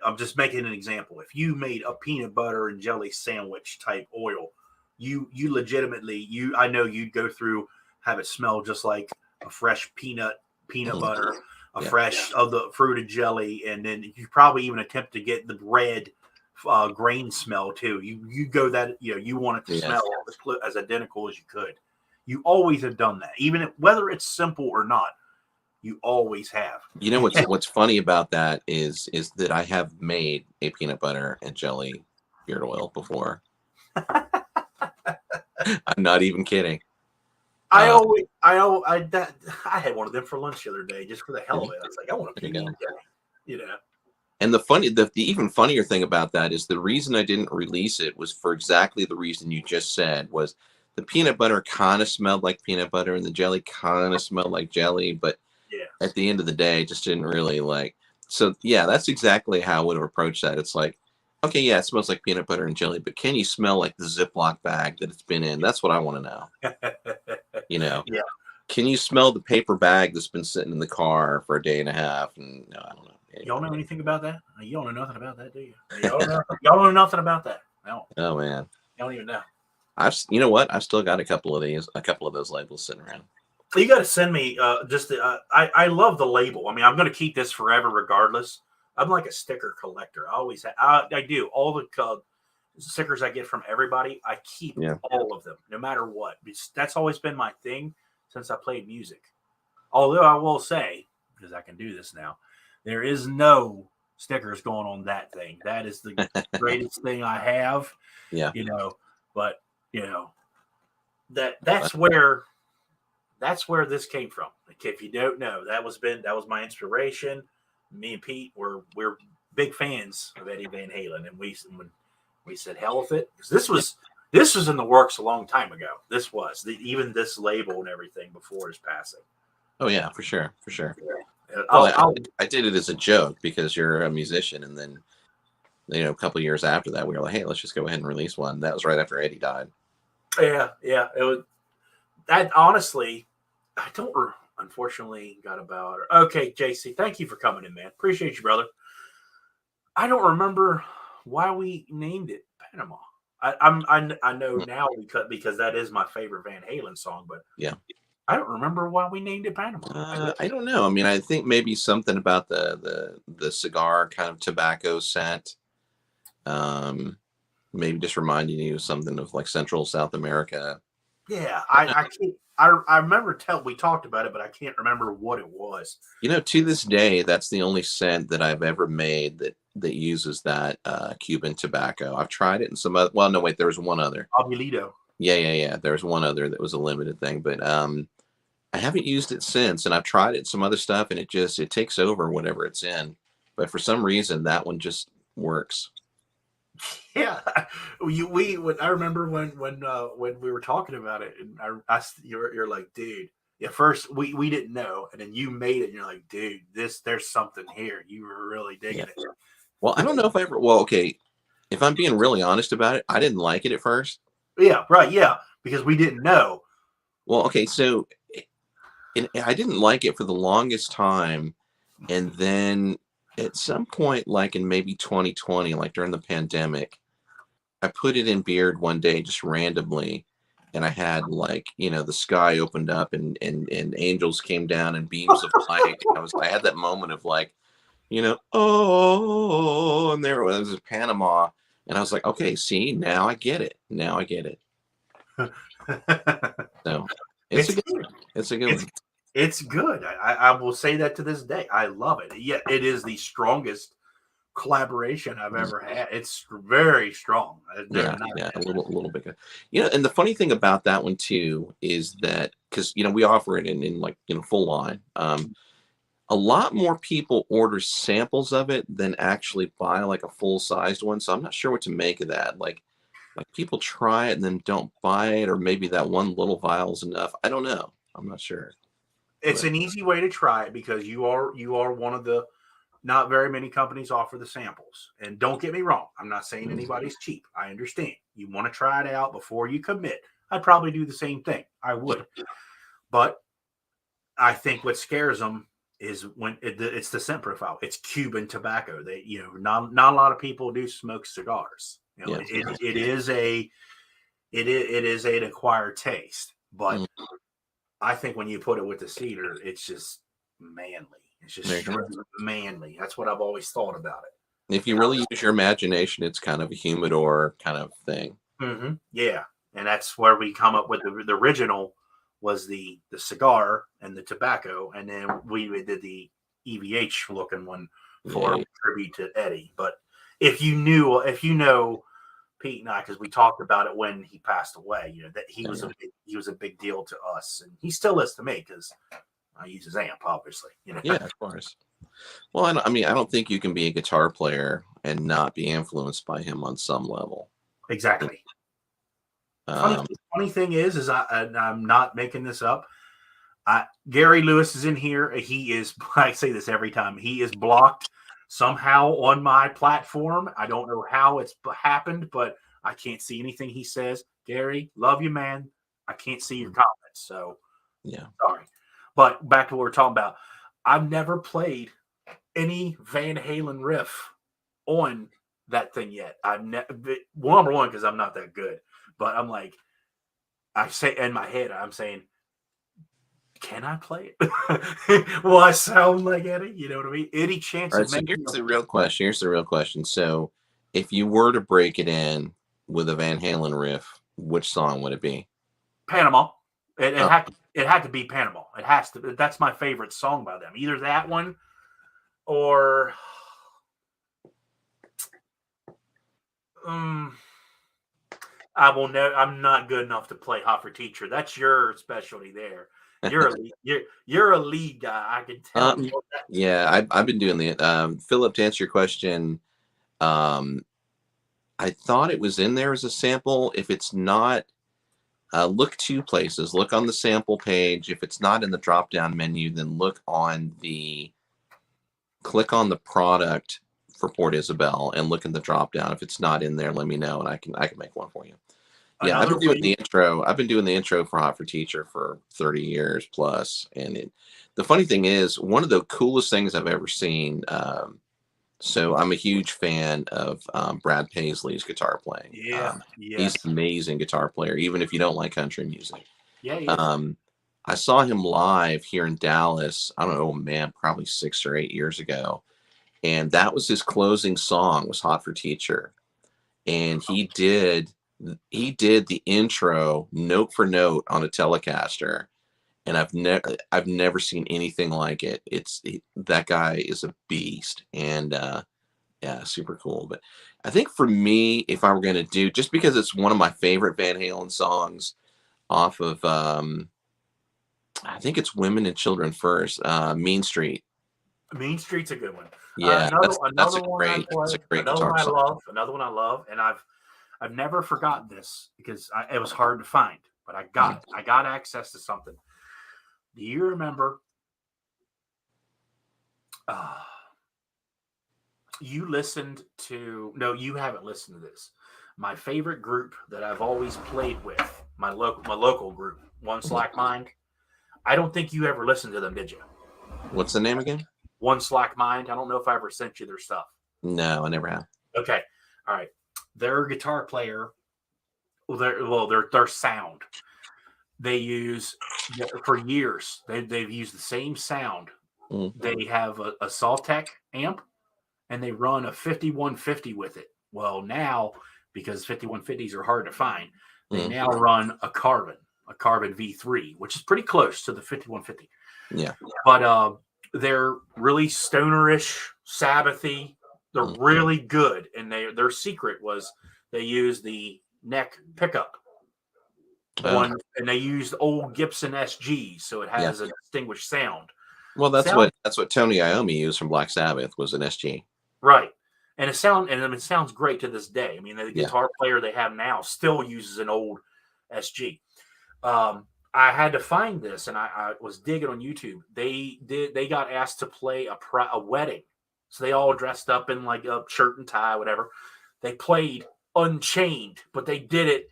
I'm just making an example. If you made a peanut butter and jelly sandwich type oil, you legitimately I know you'd go through, have it smell just like a fresh peanut butter, a fresh of the fruited jelly, and then you probably even attempt to get the red grain smell too. You go that you want it to smell as identical as you could. You always have done that, even whether it's simple or not. You always have. What's funny about that is that I have made a peanut butter and jelly beard oil before. I'm not even kidding. I had one of them for lunch the other day just for the hell of it. I was like, I want a peanut jelly, And the even funnier thing about that is the reason I didn't release it was for exactly the reason you just said. Was the peanut butter kind of smelled like peanut butter and the jelly kind of smelled like jelly, but at the end of the day, it just didn't really like. So yeah, that's exactly how I would have approached that. It's like, okay, yeah, it smells like peanut butter and jelly, but can you smell like the Ziploc bag that it's been in? That's what I want to know. Yeah. Can you smell the paper bag that's been sitting in the car for a day and a half? And no, I don't know. Y'all know anything about that? You don't know nothing about that, do you? Y'all know nothing about that. No. Oh man. You don't even know. You know what? I've still got a couple of those labels sitting around. You got to send me I love the label. I mean, I'm going to keep this forever regardless. I'm like a sticker collector. I always have. I do all the stickers I get from everybody. I keep all of them, no matter what. That's always been my thing since I played music. Although I will say, because I can do this now, there is no stickers going on that thing. That is the greatest thing I have. Yeah. But that's where this came from. Like, if you don't know, that was my inspiration. Me and Pete we're big fans of Eddie Van Halen, and when we said hell with it, because this was in the works a long time ago. This was even this label and everything before his passing. Oh yeah, for sure. Yeah. I did it as a joke because you're a musician, and then a couple of years after that, we were like, hey, let's just go ahead and release one. That was right after Eddie died. Yeah. It was that. Honestly, I don't. Unfortunately, got about her. Okay, JC, thank you for coming in, man. Appreciate you, brother. I don't remember why we named it Panama. I know now because that is my favorite Van Halen song, but yeah, I don't remember why we named it Panama. I don't know. I mean, I think maybe something about the cigar kind of tobacco scent. maybe just reminding you of something of like Central South America. Yeah, I can't. I remember we talked about it, but I can't remember what it was. To this day, that's the only scent that I've ever made that uses that Cuban tobacco. I've tried it in some other. Well, no, wait, there was one other. Abuelito. Yeah. There was one other that was a limited thing, but I haven't used it since, and I've tried it some other stuff, and it takes over whatever it's in. But for some reason, that one just works. Yeah, I remember when we were talking about it, and you're like, dude. At first, we didn't know, and then you made it, and you're like, dude, there's something here. You were really digging it. Well, I don't know if I ever. Well, okay, if I'm being really honest about it, I didn't like it at first. Yeah, right. Yeah, because we didn't know. Well, okay, so I didn't like it for the longest time, and then at some point, like in maybe 2020, like during the pandemic, I put it in beard one day just randomly, and I had like the sky opened up and angels came down and beams of light. I had that moment of like, oh, and there it was Panama, and I was like, okay, see, now I get it. Now I get it. So it's a good one. It's a good one. It's good. I will say that to this day. I love it. Yeah, it is the strongest collaboration I've ever had. It's very strong. Yeah, a little bit. And the funny thing about that one too is that because we offer it in like full line. A lot more people order samples of it than actually buy like a full sized one. So I'm not sure what to make of that. Like people try it and then don't buy it, or maybe that one little vial is enough. I don't know. I'm not sure. It's an easy way to try it because you are one of the not very many companies offer the samples. And don't get me wrong, I'm not saying anybody's cheap. I understand. You want to try it out before you commit. I'd probably do the same thing. I would. But I think what scares them is when it's the scent profile. It's Cuban tobacco. They, not a lot of people do smoke cigars. It is an acquired taste, but I think when you put it with the cedar, it's just manly. It's just manly. That's what I've always thought about it. If you really use your imagination, it's kind of a humidor kind of thing. Mm-hmm. Yeah, and that's where we come up with the original was the cigar and the tobacco, and then we did the EVH looking one for tribute to Eddie. But if you know Pete and I, because we talked about it when he passed away, that he was a big deal to us, and he still is to me because I use his amp, obviously. Yeah, of course. Well, I don't think you can be a guitar player and not be influenced by him on some level. Exactly. Funny thing is I'm not making this up. Gary Lewis is in here. He is, I say this every time, he is blocked somehow on my platform. I don't know how it's happened, but I can't see anything he says. Gary, love you, man. I can't see your comments. So, yeah, sorry. But back to what we're talking about. I've never played any Van Halen riff on that thing yet. Number one, because I'm not that good. But I'm like, I say in my head, I'm saying, can I play it? Will I sound like Eddie? You know what I mean? Any chance of so here's the real question. Here's the real question. So if you were to break it in with a Van Halen riff, which song would it be? Panama. It had to be Panama. It has to. That's my favorite song by them. Either that one or I will know. I'm not good enough to play Hot for Teacher. That's your specialty there. You're a lead guy. I can tell. Yeah, I've been doing the Philip. To answer your question, I thought it was in there as a sample. If it's not, look two places. Look on the sample page. If it's not in the drop-down menu, then click on the product for Port Isabel and look in the drop-down. If it's not in there, let me know and I can make one for you. Yeah, I've been doing the intro. I've been doing the intro for Hot for Teacher for 30 years plus. And the funny thing is, one of the coolest things I've ever seen. So I'm a huge fan of Brad Paisley's guitar playing. Yeah, he's an amazing guitar player, even if you don't like country music. Yeah, he is. I saw him live here in Dallas. I don't know, man, probably 6 or 8 years ago, and that was his closing song. Was Hot for Teacher. and he did the intro note for note on a Telecaster, and I've never seen anything like it. That guy is a beast, and yeah, super cool. But I think for me, if I were going to do, just because it's one of my favorite Van Halen songs off of, I think it's Women and Children First, Mean Street. Mean Street's a good one. Yeah, that's a One I great play, another guitar one I song. love, another one I love, and I've never forgotten this because it was hard to find, but I got access to something. Do you remember? You listened to? No, you haven't listened to this. My favorite group that I've always played with, my local group, One Slack Mind. I don't think you ever listened to them, did you? What's the name again? One Slack Mind. I don't know if I ever sent you their stuff. No, I never have. Okay, all right. Their guitar player, their sound. They use for years. They've used the same sound. They have a Saltec amp, and they run a 5150 with it. Well, now because 5150s are hard to find, they now run a Carbon V3, which is pretty close to the 5150. Yeah, but they're really stonerish, Sabbathy. They're really good, and their secret was they use the neck pickup one, and they used old Gibson SGs, so it has a distinguished sound. Well, that's what Tony Iommi used from Black Sabbath was an SG. Right, and it sounds great to this day. I mean, the guitar player they have now still uses an old SG. I had to find this, and I was digging on YouTube. They got asked to play a wedding, so they all dressed up in like a shirt and tie, whatever. They played Unchained, but they did it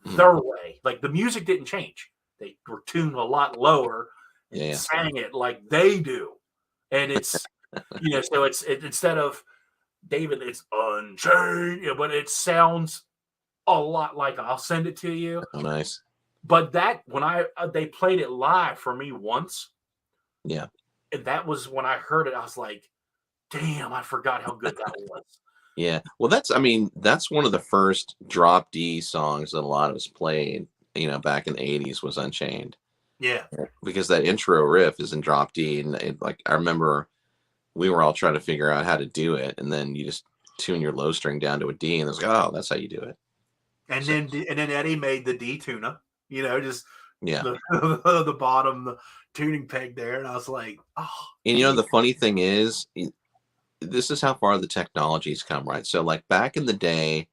their way. Like the music didn't change; they were tuned a lot lower and sang it like they do. And it's so it's instead of David, it's Unchained, but it sounds a lot like. I'll send it to you. Oh, nice. But that when they played it live for me once, and that was when I heard it. I was like, "Damn, I forgot how good that was." Yeah, well, that's one of the first drop D songs that a lot of us played. Back in the '80s was Unchained. Yeah, because that intro riff is in drop D, and I remember we were all trying to figure out how to do it, and then you just tune your low string down to a D, and it's like, oh, that's how you do it. And then Eddie made the D tuner. Just the bottom, the tuning peg there, and I was like, oh. And the funny thing is, this is how far the technology's come, right? So like back in the day,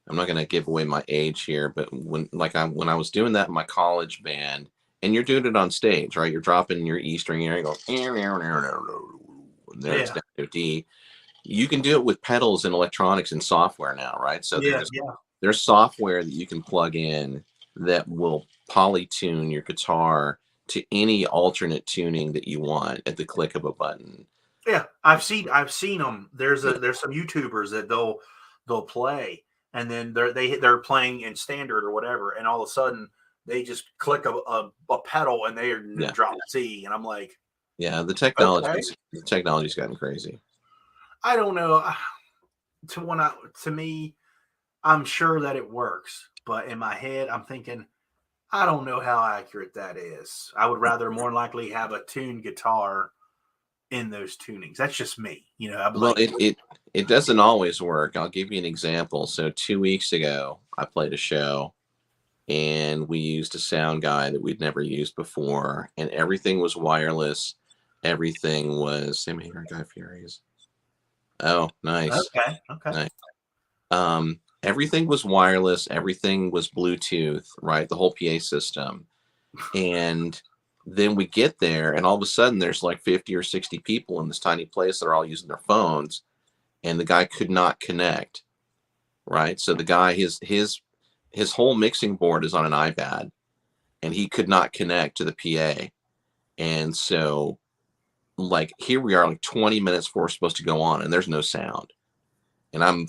I'm not going to give away my age here, but when I was doing that in my college band, and you're doing it on stage, right? You're dropping your E string here, and go, and there's down to D. You can do it with pedals and electronics and software now, right? So there's software that you can plug in that will polytune your guitar to any alternate tuning that you want at the click of a button. Yeah, I've seen them. There's some YouTubers that they'll play, and then they're playing in standard or whatever, and all of a sudden they just click a pedal and they drop C, and I'm like, the technology's gotten crazy. I don't know. To me, I'm sure that it works, but in my head, I'm thinking, I don't know how accurate that is. I would rather more likely have a tuned guitar in those tunings. That's just me, it doesn't always work. I'll give you an example. So 2 weeks ago, I played a show, and we used a sound guy that we'd never used before, and everything was wireless. Everything was same here, Guy Fieri's. Oh, nice. Okay. Nice. Everything was wireless. Everything was Bluetooth, right? The whole PA system. And then we get there, and all of a sudden there's like 50 or 60 people in this tiny place that are all using their phones, and the guy could not connect, right? So the guy, his whole mixing board is on an iPad, and he could not connect to the PA. And so like here we are like 20 minutes before we're supposed to go on, and there's no sound. And I'm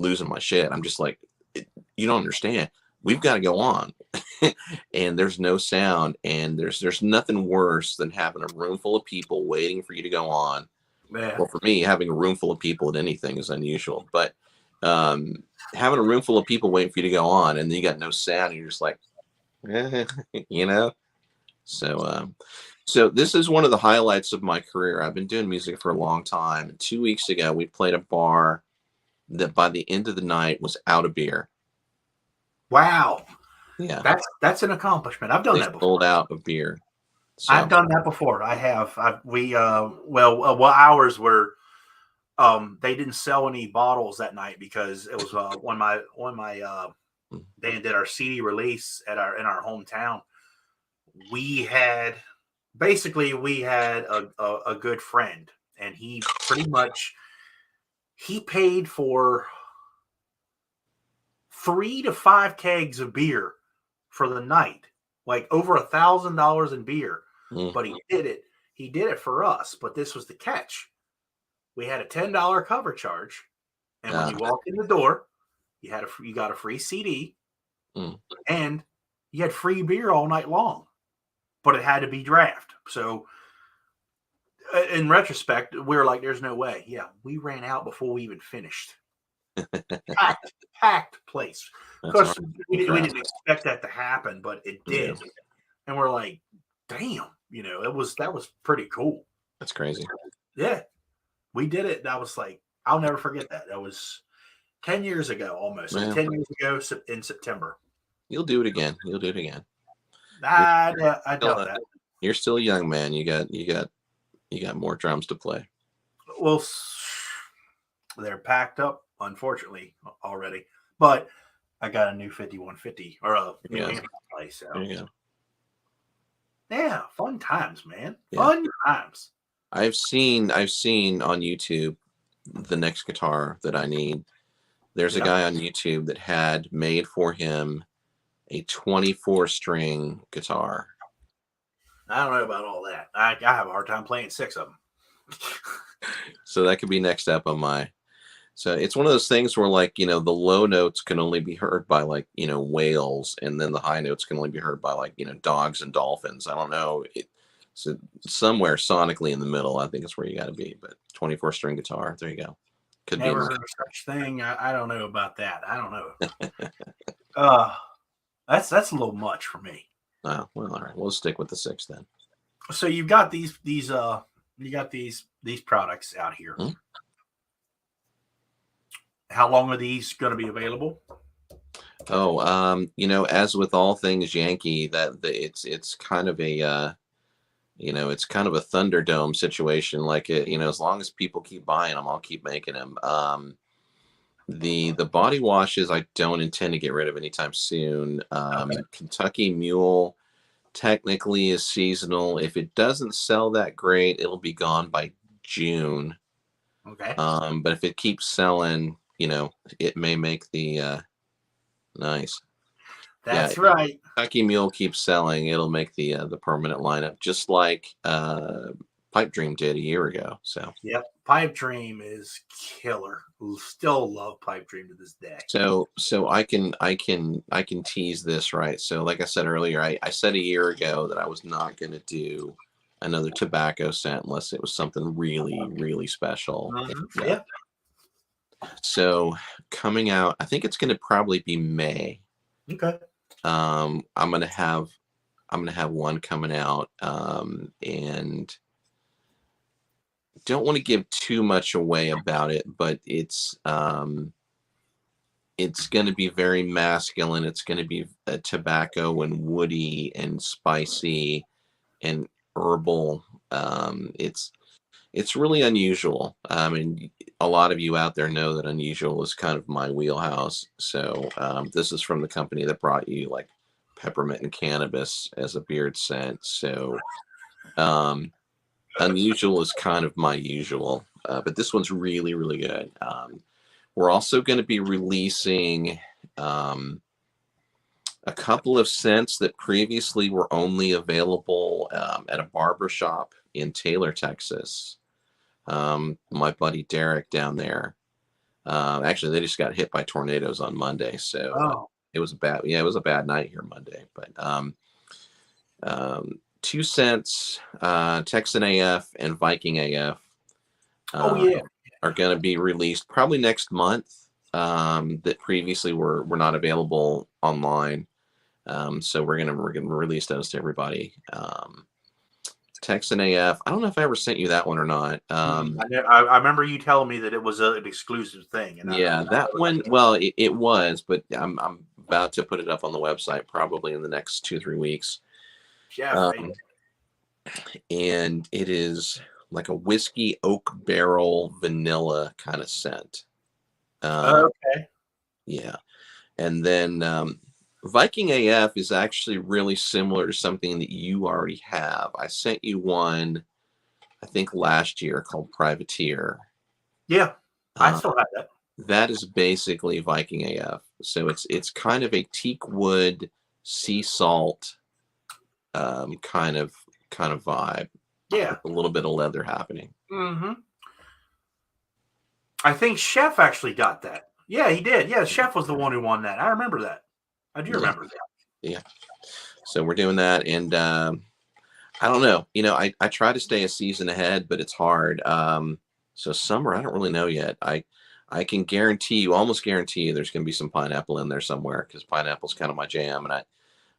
losing my shit. I'm just like, you don't understand. We've got to go on. And there's no sound, and there's nothing worse than having a room full of people waiting for you to go on. Man. Well, for me, having a room full of people at anything is unusual. But having a room full of people waiting for you to go on, and then you got no sound, and you're just like, you know. So this is one of the highlights of my career. I've been doing music for a long time. 2 weeks ago, we played a bar that by the end of the night was out of beer. Wow. Yeah. That's an accomplishment. I've done They that before. sold out of beer. So I've done that before. I have. Well, ours were. They didn't sell any bottles that night because it was when my band did our CD release in our hometown. We had a good friend, and he pretty much he paid for 3 to 5 kegs of beer for the night, like over $1,000 in beer. But he did it. He did it for us. But this was the catch. We had a $10 cover charge, and when you walked in the door, you got a free CD, and you had free beer all night long. But it had to be draft. So, in retrospect, we were like, "There's no way." Yeah, we ran out before we even finished. Packed place. Of course, we didn't expect that to happen, but it did, and we're like, "Damn!" that was pretty cool. That's crazy. Yeah. We did it. And I was like, I'll never forget that. That was 10 years ago, almost. Well, 10 years ago in September. You'll do it again. You'll do it again. I doubt that. You're still a young man. You got more drums to play. Well, they're packed up, unfortunately, already. But I got a new 5150 or a new amp to play. So there you go. Yeah, fun times, man. Fun times. I've seen on YouTube the next guitar that I need. There's a guy on YouTube that had made for him a 24-string guitar. I don't know about all that. I have a hard time playing 6 of them. So that could be next up on my. So it's one of those things where, like, the low notes can only be heard by, like, whales, and then the high notes can only be heard by, like, dogs and dolphins. I don't know. So somewhere sonically in the middle, I think is where you got to be. But 24-string guitar, there you go. Could Never heard of such thing. I don't know about that. I don't know. That's a little much for me. Oh, well, all right. We'll stick with the 6 then. So you've got these products out here. Hmm? How long are these going to be available? Oh, as with all things Yankee, it's kind of a it's kind of a Thunderdome situation. Like, as long as people keep buying them, I'll keep making them. The body washes I don't intend to get rid of anytime soon. Kentucky Mule technically is seasonal. If it doesn't sell that great, it'll be gone by June. Okay. But if it keeps selling, it may make the nice. That's right. Kentucky Mule keeps selling. It'll make the permanent lineup, just like Pipe Dream did a year ago. So yep, Pipe Dream is killer. Still love Pipe Dream to this day. So I can tease this, right? So like I said earlier, I said a year ago that I was not going to do another tobacco scent unless it was something really, really special. Mm-hmm. Yeah. So coming out, I think it's going to probably be May. Okay. I'm gonna have one coming out, and don't want to give too much away about it, but it's going to be very masculine. It's going to be tobacco and woody and spicy and herbal. It's really unusual. I mean, a lot of you out there know that unusual is kind of my wheelhouse. So this is from the company that brought you like peppermint and cannabis as a beard scent. So unusual is kind of my usual, but this one's really, really good. We're also going to be releasing a couple of scents that previously were only available at a barber shop in Taylor, Texas. My buddy Derek down there. Actually, they just got hit by tornadoes on Monday, so it was a bad night here Monday. But 2 cents, Texan AF and Viking AF are going to be released probably next month. that previously were not available online. So we're gonna release those to everybody. Texan AF. I don't know if I ever sent you that one or not. I remember you telling me that it was an exclusive thing. And Yeah, that one. Well, it was, but I'm about to put it up on the website probably in the next 2-3 weeks. Chef, And it is like a whiskey oak barrel vanilla kind of scent. okay. Yeah, and then Viking AF is actually really similar to something that you already have. I sent you one, I think last year, called Privateer. Yeah, I Uh, still have that. that is basically Viking AF. So it's kind of a teak wood, sea salt kind of vibe. Yeah. With a little bit of leather happening. Mm-hmm. I think Chef actually got that. Yeah, he did. Yeah, Chef was the one who won that. I remember that. I do remember that. Yeah. So we're doing that, and I don't know. I try to stay a season ahead, but it's hard. So summer, I don't really know yet. I can almost guarantee you, there's going to be some pineapple in there somewhere because pineapple's kind of my jam, and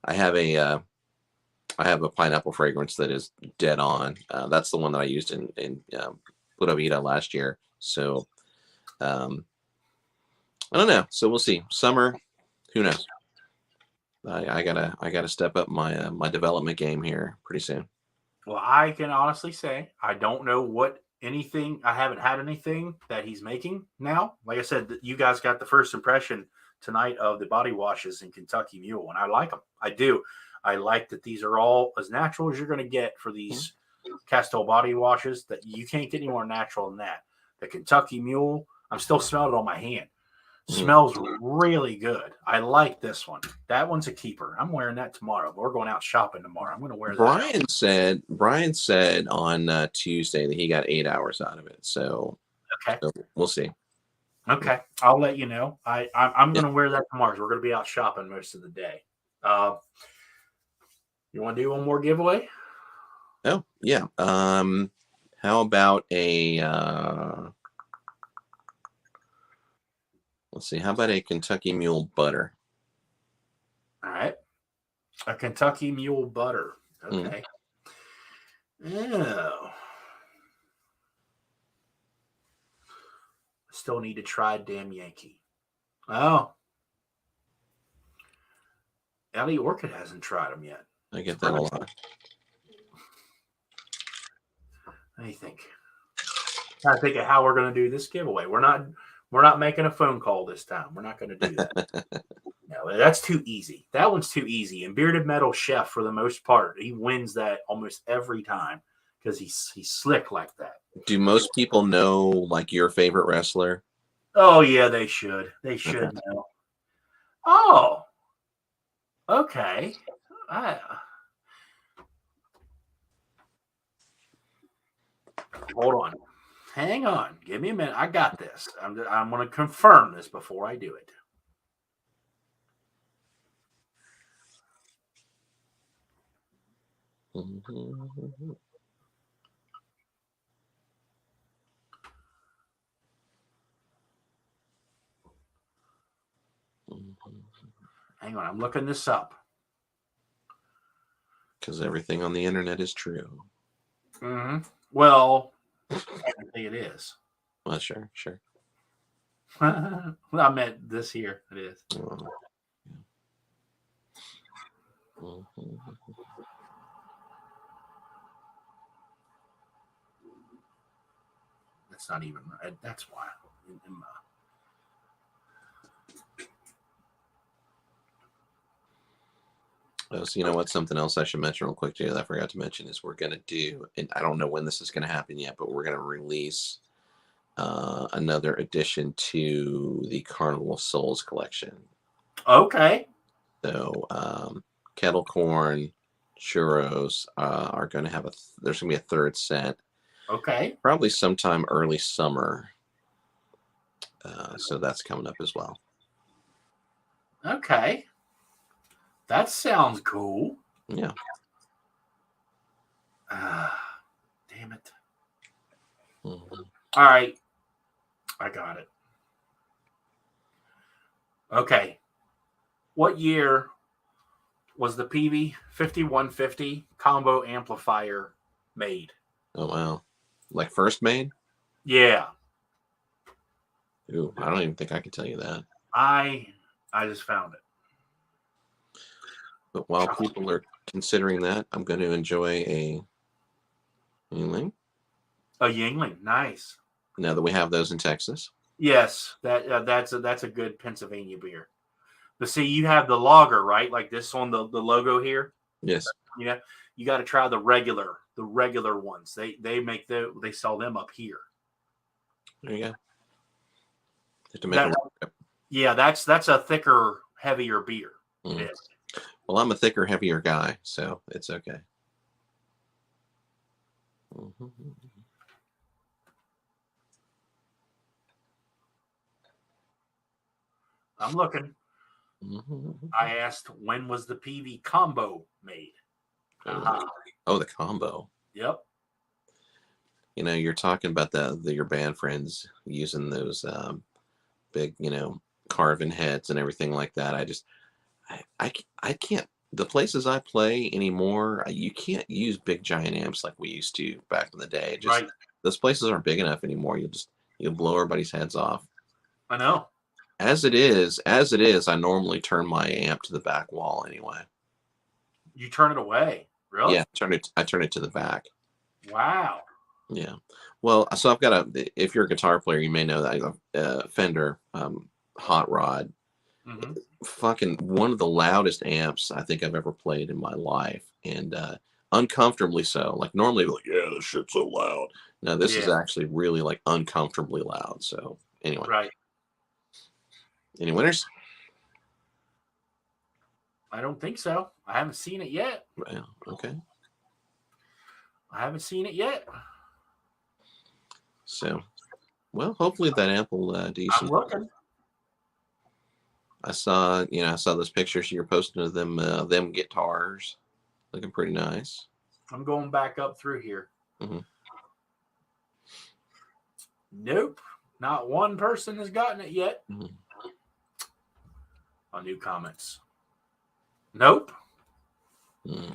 I have a pineapple fragrance that is dead on. That's the one that I used in Pura Vida last year. So I don't know. So we'll see. Summer, who knows? I gotta step up my development game here pretty soon. Well, I can honestly say I don't know what anything. I haven't had anything that he's making now. Like I said, you guys got the first impression tonight of the body washes in Kentucky Mule, and I like them. I do. I like that these are all as natural as you're going to get for these Castel body washes. That you can't get any more natural than that. The Kentucky Mule, I'm still smelling it on my hand. Smells really good. I like this one. That one's a keeper. I'm wearing that tomorrow. We're going out shopping tomorrow. I'm going to wear that. Brian said on Tuesday that he got 8 hours out of it. So, Okay. so we'll see. Okay. I'll let you know. I'm going to wear that tomorrow. We're going to be out shopping most of the day. You want to do one more giveaway? Oh, yeah. How about a let's see. How about a Kentucky Mule butter? All right. A Kentucky Mule butter. Okay. Oh. Still need to try damn Yankee. Oh. Ellie Orchid hasn't tried them yet. I get that a lot. Let me think. I think of how we're going to do this giveaway. We're not making a phone call this time. We're not going to do that. No, that's too easy. That one's too easy. And Bearded Metal Chef, for the most part, he wins that almost every time because he's slick like that. Do most people know like your favorite wrestler? Oh yeah, they should. They should know. Oh, okay. Hold on. Hang on. Give me a minute. I got this. I'm going to confirm this before I do it. Hang on. I'm looking this up. Because everything on the internet is true. Mm-hmm. Well, technically it is. Well, sure. I meant this here. It is. That's not even right. That's why. So you know what? Something else I should mention real quick too that I forgot to mention is we're going to do, and I don't know when this is going to happen yet, but we're going to release another addition to the Carnival Souls collection. Okay. So kettle corn, churros are going to have there's going to be a third set. Okay. Probably sometime early summer. So that's coming up as well. Okay. That sounds cool. Yeah. Damn it. Mm-hmm. All right. I got it. Okay. What year was the PV 5150 combo amplifier made? Oh wow, like first made? Yeah. Ooh, I don't even think I can tell you that. I just found it. But while people are considering that, I'm going to enjoy a Yingling. A Yingling, nice. Now that we have those in Texas. Yes, that's a good Pennsylvania beer. But see, you have the lager, right? Like this on the logo here. Yes. You got to try the regular ones. They sell them up here. There you go. Have to make that's a thicker, heavier beer. Mm. Well, I'm a thicker, heavier guy, so it's okay. Mm-hmm. I'm looking. Mm-hmm. I asked when was the PV combo made? Oh, the combo. Yep. You're talking about your band friends using those big, carving heads and everything like that. I can't. The places I play anymore, you can't use big giant amps like we used to back in the day. Just right. Those places aren't big enough anymore. You'll blow everybody's heads off. I know. As it is, I normally turn my amp to the back wall anyway. You turn it away, really? Yeah, I turn it to the back. Wow. Yeah. Well, so I've got if you're a guitar player, you may know that Fender Hot Rod. Mm-hmm. Fucking one of the loudest amps I think I've ever played in my life, and uncomfortably so. Like normally, like, yeah, this shit's so loud. No, this is actually really like uncomfortably loud. So anyway, right. Any winners? I don't think so. I haven't seen it yet. Well, okay. I haven't seen it yet. So, well, hopefully that amp will do you some. I'm looking. I saw those pictures you're posting of them guitars, looking pretty nice. I'm going back up through here. Mm-hmm. Nope, not one person has gotten it yet. Mm-hmm. On new comments. Nope. Mm.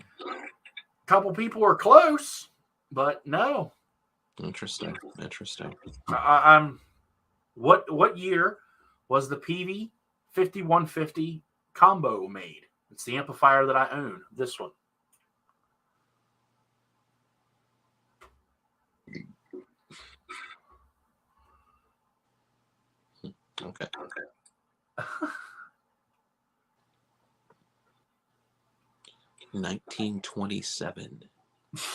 Couple people are close, but no. Interesting. I'm. What year was the PV 5150 combo made? It's the amplifier that I own. This one. Okay. 1927.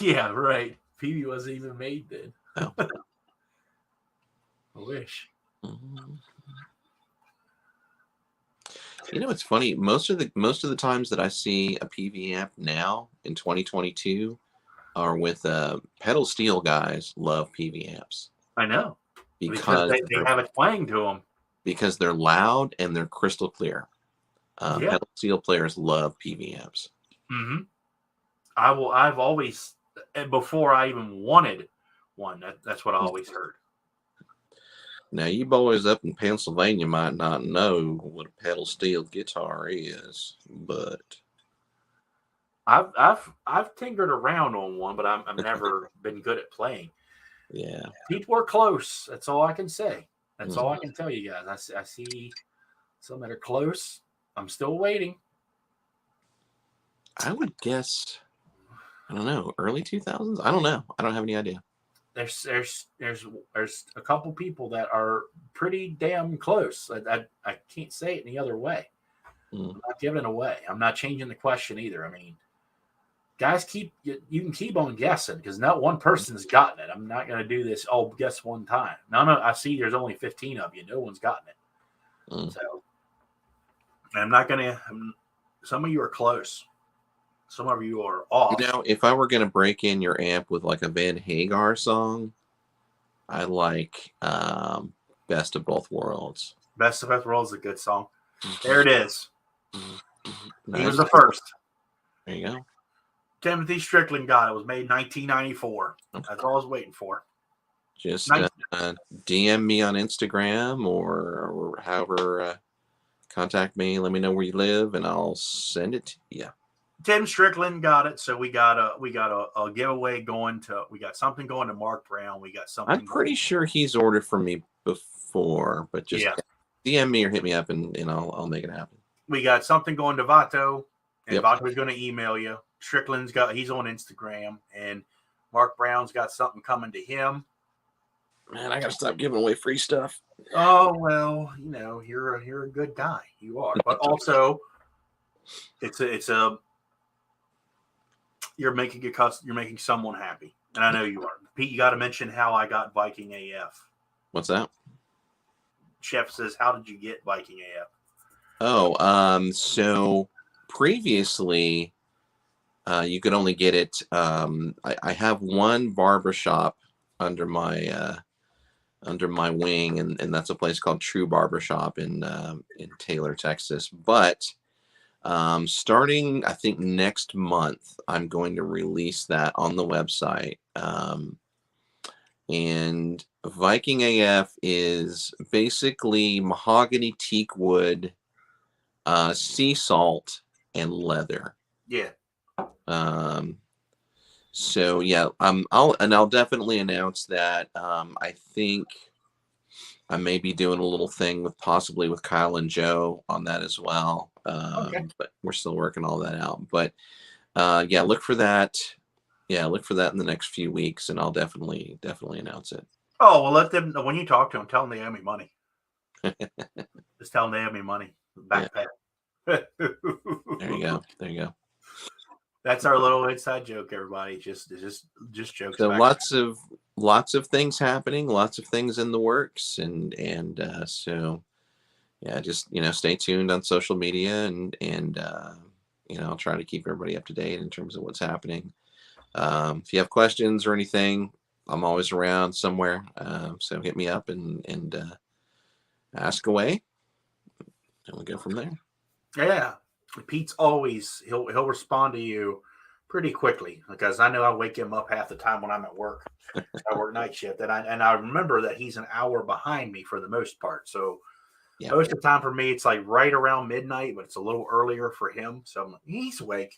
Yeah, right. PV wasn't even made then. Oh. I wish. Mm-hmm. It's funny. Most of the times that I see a PV amp now in 2022 are with pedal steel guys. Love PV amps. I know because they have a twang to them. Because they're loud and they're crystal clear. Pedal steel players love PV amps. Mm-hmm. I've always, before I even wanted one, that's what I always heard. Now, you boys up in Pennsylvania might not know what a pedal steel guitar is, but I've tinkered around on one, but I've never been good at playing. Yeah, people are close. That's all I can say. That's all I can tell you guys. I see some that are close. I'm still waiting. I would guess, I don't know, early 2000s. I don't know. I don't have any idea. There's a couple people that are pretty damn close. I can't say it any other way. I'm not giving it away. I'm not changing the question either. I mean, guys, you can keep on guessing because not one person's gotten it. I'm not going to do this. Oh, guess one time. No. I see. There's only 15 of you. No one's gotten it. So I'm not going to. Some of you are close. Some of you are off. If I were going to break in your amp with like a Van Hagar song, I like Best of Both Worlds. Best of Both Worlds is a good song. There it is. Nice. He was the first. There you go. Timothy Strickland got it. It was made in 1994. Okay. That's all I was waiting for. Just DM me on Instagram or however contact me. Let me know where you live, and I'll send it to you. Tim Strickland got it, so we got a giveaway going to. We got something going to Mark Brown. We got something. I'm pretty sure he's ordered from me before, but just DM me or hit me up, and I'll make it happen. We got something going to Vato, and Yep. Vato's going to email you. Strickland's he's on Instagram, and Mark Brown's got something coming to him. Man, I gotta stop giving away free stuff. Oh well, you're a good guy. You are, but also you're making someone happy, and I know you are. Pete, you got to mention how I got Viking AF. What's that? Chef says, "How did you get Viking AF?" Oh, so previously, you could only get it. I have one barbershop under my wing, and that's a place called True Barbershop in Taylor, Texas. But starting, I think next month, I'm going to release that on the website. And Viking AF is basically mahogany, teak wood, sea salt, and leather. Yeah. So yeah, I'll definitely announce that. I think I may be doing a little thing possibly with Kyle and Joe on that as well. Okay. But we're still working all that out. But yeah, look for that. Yeah, look for that in the next few weeks, and I'll definitely announce it. Oh, well, let them, when you talk to them, tell them they owe me money. Just tell them they owe me money. Backpack. Yeah. There you go. There you go. That's our little inside joke, everybody. Just jokes. So lots of things happening, lots of things in the works, and so yeah, just stay tuned on social media, and I'll try to keep everybody up to date in terms of what's happening. If you have questions or anything, I'm always around somewhere. So hit me up and ask away, and we'll go from there. Yeah. Pete's always he'll respond to you pretty quickly, because I know I wake him up half the time when I'm at work. I work night shift, and I remember that he's an hour behind me for the most part. So most of the time for me, it's like right around midnight, but it's a little earlier for him. So I'm like, he's awake.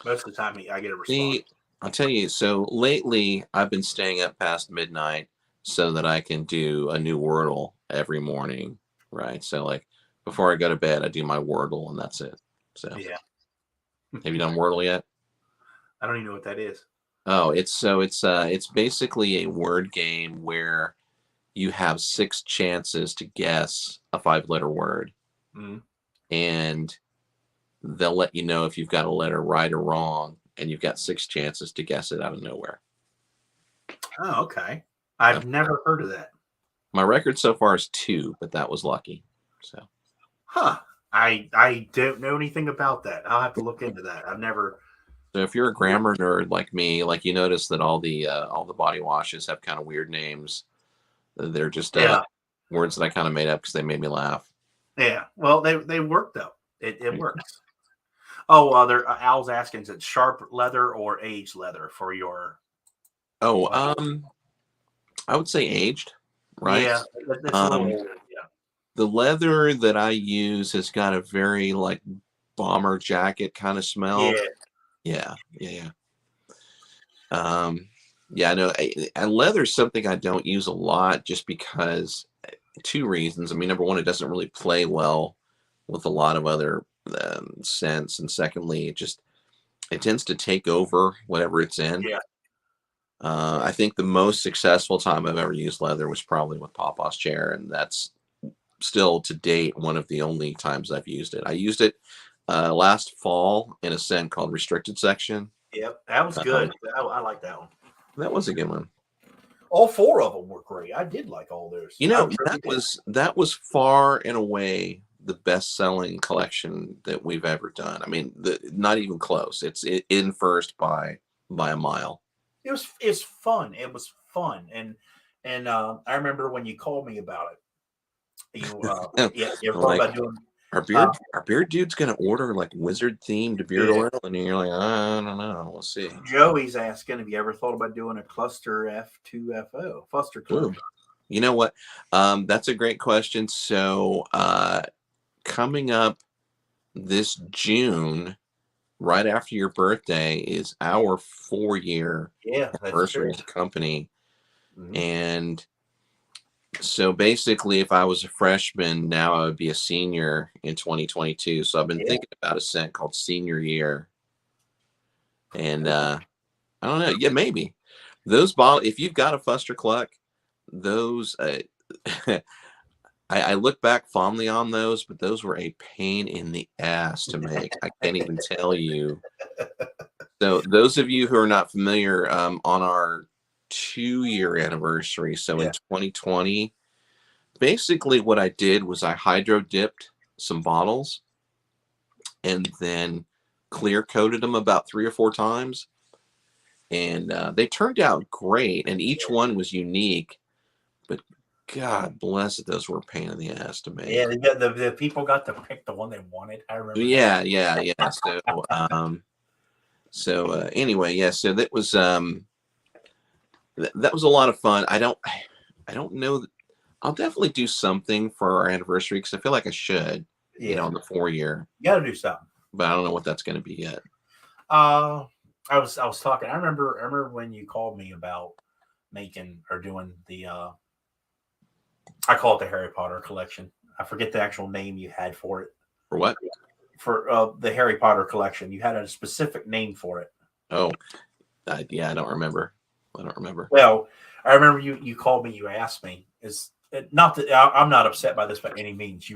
Most of the time, I get a response. I'll tell you. So lately, I've been staying up past midnight so that I can do a new Wordle every morning. Right. So like before I go to bed, I do my Wordle, and that's it. So yeah. Have you done Wordle yet? I don't even know what that is. Oh, it's basically a word game where you have 6 chances to guess a 5-letter word, and they'll let you know if you've got a letter right or wrong, and you've got 6 chances to guess it out of nowhere. Oh, okay. I've never heard of that. My record so far is 2, but that was lucky. So, I don't know anything about that. I'll have to look into that. I've never. So if you're a grammar nerd like me, like you notice that all the body washes have kind of weird names. They're just words that I kind of made up because they made me laugh. Yeah, well, they work though. It works. Oh, Al's asking, is it sharp leather or aged leather for your? Oh, I would say aged, right? Yeah, that's a little older. Yeah. The leather that I use has got a very like bomber jacket kind of smell. Yeah. I know. And leather is something I don't use a lot, just because 2 reasons. I mean, number one, it doesn't really play well with a lot of other scents, and secondly, it tends to take over whatever it's in. Yeah. I think the most successful time I've ever used leather was probably with Papa's chair, and that's still to date one of the only times I've used it. I used it last fall in a scent called Restricted Section. Yep, that was good. I like that one. That was a good one. All 4 of them were great. I did like all those. That was far and away the best-selling collection that we've ever done. I mean, not even close. It's in first by a mile. It's fun. It was fun, and I remember when you called me about it. You're talking about doing. Our beard dude's gonna order like wizard themed beard oil, and you're like, I don't know, we'll see. Joey's asking, have you ever thought about doing a cluster F2FO cluster club? You know what? That's a great question. So coming up this June, right after your birthday, is our 4-year anniversary of the company. Mm-hmm. And so basically, if I was a freshman, now I would be a senior in 2022. So I've been thinking about a scent called Senior Year. And I don't know. Yeah, maybe. Those bottles, if you've got a Fuster Cluck, those, I look back fondly on those, but those were a pain in the ass to make. I can't even tell you. So those of you who are not familiar, on our 2-year anniversary, so in 2020, basically what I did was I hydro dipped some bottles and then clear coated them about 3 or 4 times. And they turned out great. And each one was unique, but God bless it, those were a pain in the ass to make. Yeah, the people got to pick the one they wanted. I remember. Yeah. So, anyway, yeah. So that was that was a lot of fun. I don't know. I'll definitely do something for our anniversary because I feel like I should. You know, on the 4-year. You got to do something. But I don't know what that's going to be yet. I was talking. I remember when you called me about making or doing the. I call it the Harry Potter collection. I forget the actual name you had for it. For what? For the Harry Potter collection, you had a specific name for it. Oh, yeah, I don't remember. Well, I remember you called me. You asked me. Is it not that I'm not upset by this by any means.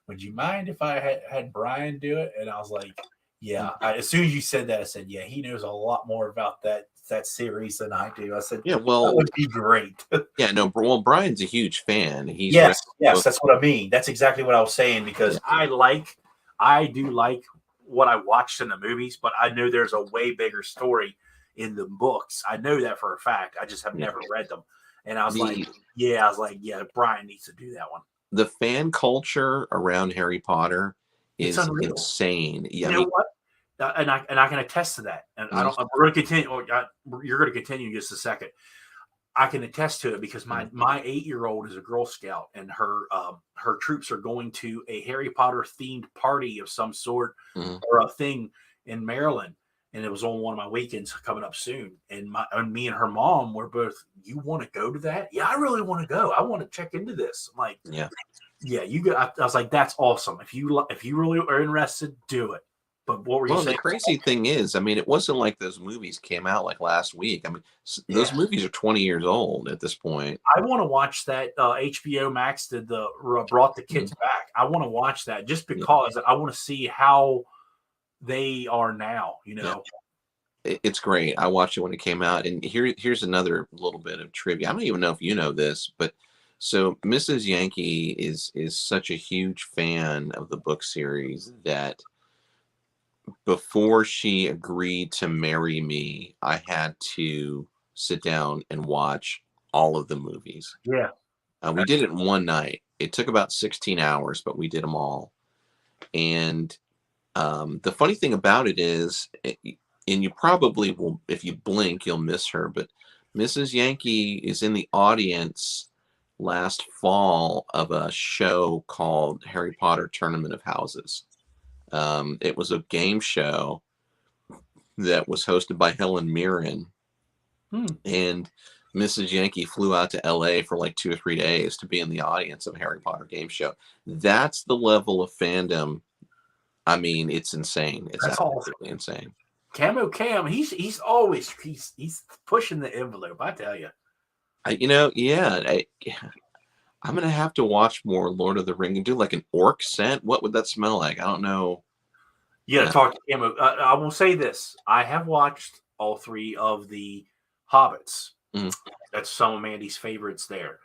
Would you mind if I had Brian do it? And I was like, yeah. As soon as you said that, I said, yeah, he knows a lot more about that series than I do. I said, yeah, well, that would be great. Yeah, no, well, Brian's a huge fan. Yes, that's what I mean. That's exactly what I was saying because I do like what I watched in the movies, but I know there's a way bigger story in the books. I know that for a fact. I just have never read them. And I was like, Brian needs to do that one. The fan culture around Harry Potter is insane. Yeah, you know what? And I can attest to that. And we're going to continue. You're going to continue in just a second. I can attest to it because my 8-year-old is a Girl Scout, and her troops are going to a Harry Potter themed party of some sort or a thing in Maryland. And it was on one of my weekends coming up soon. And me and her mom were both, you want to go to that? Yeah, I really want to go. I want to check into this. I'm like, yeah, you go. I was like, that's awesome. If you really are interested, do it. But what were you saying? The crazy thing is, I mean, it wasn't like those movies came out like last week. I mean, those movies are 20 years old at this point. I want to watch that. HBO Max brought the kids back. I want to watch that just because I want to see how they are now. You know, it's great. I watched it when it came out, and here's another little bit of trivia. I don't even know if you know this, but so Mrs. Yankee is such a huge fan of the book series that before she agreed to marry me, I had to sit down and watch all of the movies. Yeah. We did it in one night. It took about 16 hours, but we did them all. And the funny thing about it is, and you probably will, if you blink, you'll miss her, but Mrs. Yankee is in the audience last fall of a show called Harry Potter Tournament of Houses. It was a game show that was hosted by Helen Mirren, and Mrs. Yankee flew out to LA for like 2 or 3 days to be in the audience of Harry Potter game show. That's the level of fandom. I mean, it's insane. It's absolutely insane. Camo Cam, he's always pushing the envelope. I tell you. I'm going to have to watch more Lord of the Ring and do like an orc scent. What would that smell like? I don't know. You got to talk to Camo. I will say this. I have watched all 3 of the Hobbits. That's some of Mandy's favorites there.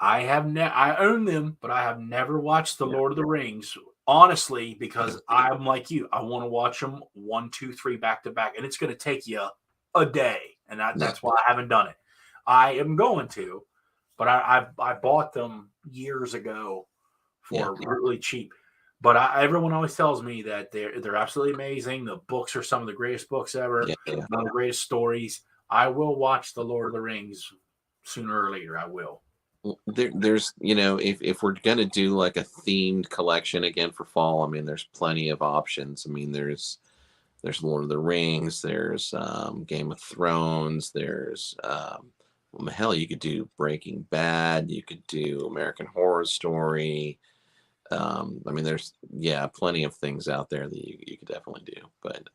I own them, but I have never watched the Lord of the Rings, honestly, because I'm like you. I want to watch them 1, 2, 3 back to back. And it's going to take you a day. And that's why I haven't done it. I am going to. But I bought them years ago for really cheap. But everyone always tells me that they're absolutely amazing. The books are some of the greatest books ever. One of the greatest stories. I will watch The Lord of the Rings sooner or later. I will. there's, you know, if we're gonna do like a themed collection again for fall, I mean, there's plenty of options. I mean, there's Lord of the Rings, there's Game of Thrones, there's well, hell, you could do Breaking Bad, you could do American Horror Story. I mean, there's, yeah, plenty of things out there that you could definitely do, but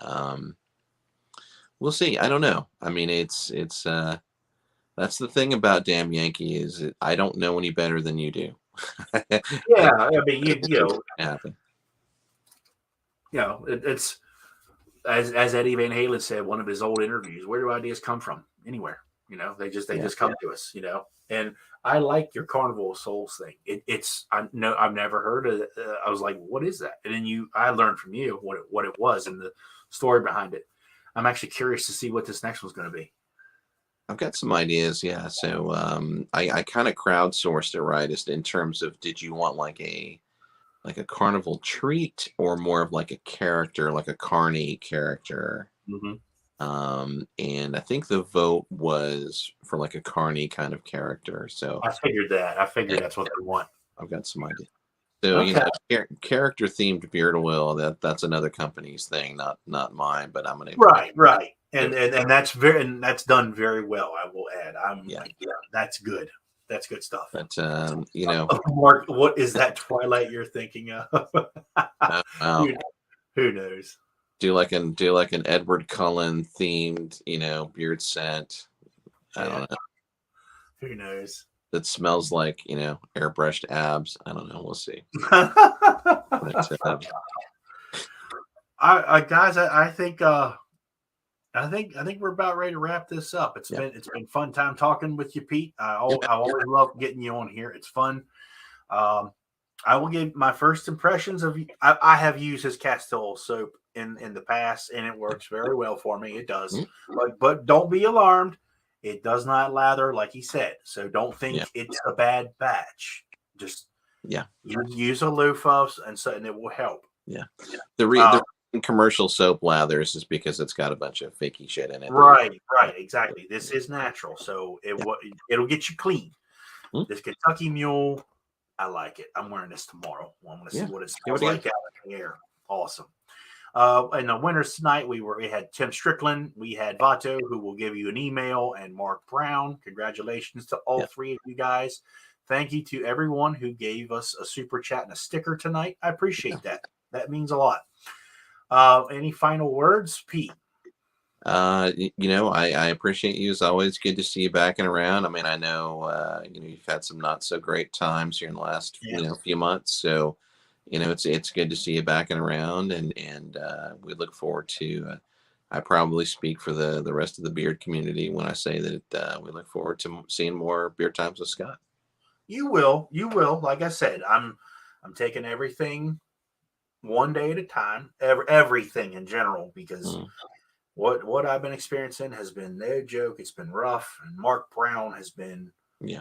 we'll see. I don't know. I mean, it's that's the thing about damn Yankee is I don't know any better than you do. Yeah, I mean, Happen. it's as Eddie Van Halen said, one of his old interviews. Where do ideas come from? Anywhere. They just come to us. And I like your Carnival of Souls thing. I've never heard of it. I was like, what is that? And then I learned from you what it was and the story behind it. I'm actually curious to see what this next one's going to be. I've got some ideas, yeah. So I kind of crowdsourced it, right? Just in terms of, did you want like a carnival treat or more of like a character, like a carny character? Mm-hmm. And I think the vote was for like a carny kind of character. So I figured that. I figured that's what they want. I've got some ideas. So character themed beard oil, that's another company's thing, not mine. But I'm gonna right. And that's done very well. I will add. That's good. That's good stuff. But Mark, what is that Twilight you're thinking of? Who knows? Do like an Edward Cullen themed, beard scent. I don't know. Who knows? That smells like, airbrushed abs. I don't know. We'll see. But, guys, I think we're about ready to wrap this up. It's been fun time talking with you, Pete. I always love getting you on here. It's fun. I will give my first impressions of. I have used his Castel soap in the past, and it works very well for me. It does, but don't be alarmed. It does not lather, like he said. So don't think it's a bad batch. Just use a loofah, and it will help. Yeah, the commercial soap lathers is because it's got a bunch of fakey shit in it. Right, exactly. This is natural, so it'll get you clean. This Kentucky Mule, I like it. I'm wearing this tomorrow. I'm going to see what it smells like out in the air. Awesome. In the winners tonight, we had Tim Strickland, we had Vato, who will give you an email, and Mark Brown. Congratulations to all three of you guys. Thank you to everyone who gave us a super chat and a sticker tonight. I appreciate that. That means a lot. Any final words, Pete? I appreciate you as always. Good to see you back and around. I mean, I know you've had some not so great times here in the last few months, so it's good to see you back and around, and we look forward to. I probably speak for the rest of the beard community when I say that we look forward to seeing more Beard Times with Scott. You will. Like I said, I'm taking everything one day at a time. Everything in general, because what I've been experiencing has been no joke. It's been rough, and Mark Brown has been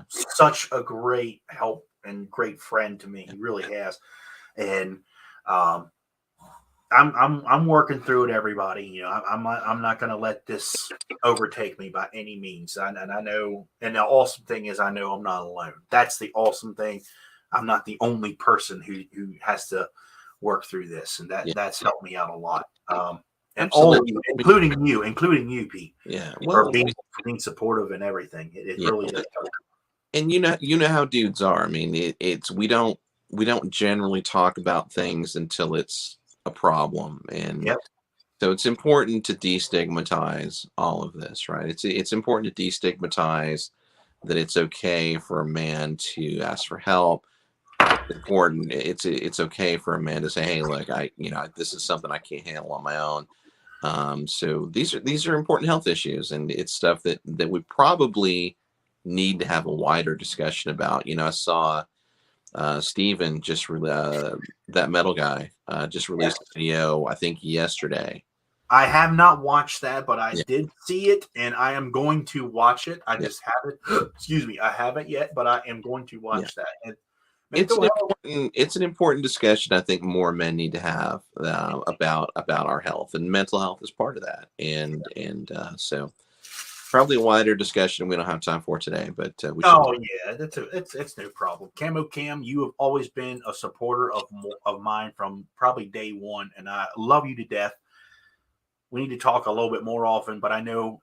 such a great help and great friend to me. He really has. And I'm working through it, everybody. I'm not going to let this overtake me by any means. And I know, and the awesome thing is, I know I'm not alone. That's the awesome thing. I'm not the only person who has to work through this, and that's helped me out a lot. And all of you, including you, Pete. Yeah, for being supportive and everything. It really does. And you know how dudes are. I mean, we don't generally talk about things until it's a problem, and so it's important to destigmatize all of this, right? It's important to destigmatize that it's okay for a man to ask for help. It's important. It's okay for a man to say, "Hey, look, this is something I can't handle on my own." So these are important health issues, and it's stuff that we probably need to have a wider discussion about. I saw Steven just that metal guy just released a video, I think yesterday. I have not watched that, but I did see it, and I am going to watch it. I just haven't. Excuse me, I haven't yet, but I am going to watch that. And it's an important discussion. I think more men need to have about our health, and mental health is part of that. And so probably a wider discussion we don't have time for today, but we should. Oh yeah, it's no problem. Camo Cam, you have always been a supporter of mine from probably day one, and I love you to death. We need to talk a little bit more often, but I know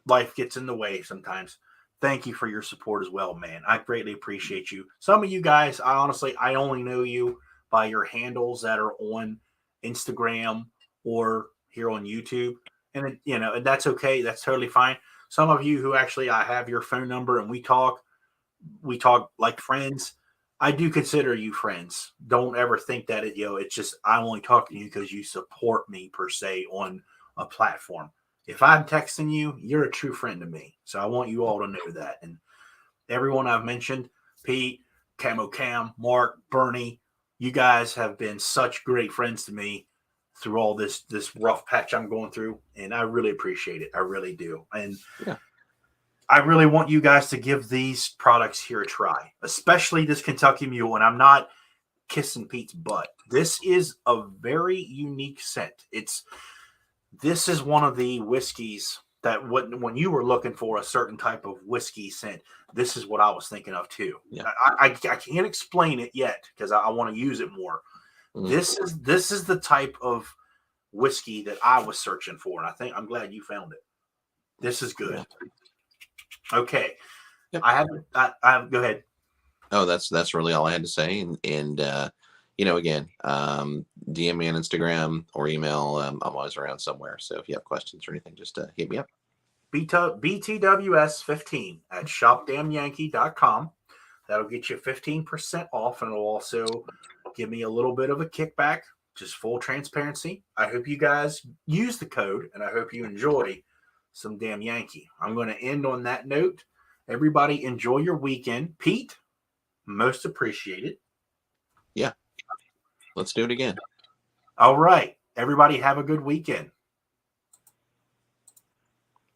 life gets in the way sometimes. Thank you for your support as well, man. I greatly appreciate you. Some of you guys, I only know you by your handles that are on Instagram or here on YouTube, and and that's okay. That's totally fine. Some of you who actually I have your phone number and we talk like friends. I do consider you friends. Don't ever think that it's just I'm only talking to you because you support me per se on a platform. If I'm texting you, you're a true friend to me. So I want you all to know that. And everyone I've mentioned, Pete, Camo Cam, Mark, Bernie, you guys have been such great friends to me through all this rough patch I'm going through. And I really appreciate it. I really do. And Yeah. I really want you guys to give these products here a try, especially this Kentucky Mule. And I'm not kissing Pete's butt. This is a very unique scent. This is one of the whiskeys that when you were looking for a certain type of whiskey scent, this is what I was thinking of too. Yeah. I can't explain it yet because I want to use it more. Mm. This is the type of whiskey that I was searching for, and I'm glad you found it. This is good. Yeah. Okay. Yep. I go ahead. Oh, that's really all I had to say. And again, DM me on Instagram or email. I'm always around somewhere. So if you have questions or anything, just hit me up. BTWS15 at shopdamnyankee.com. That'll get you 15% off, and it'll also give me a little bit of a kickback, just full transparency. I hope you guys use the code, and I hope you enjoy some damn Yankee. I'm going to end on that note. Everybody enjoy your weekend. Pete, most appreciated. Yeah. Let's do it again. All right. Everybody have a good weekend.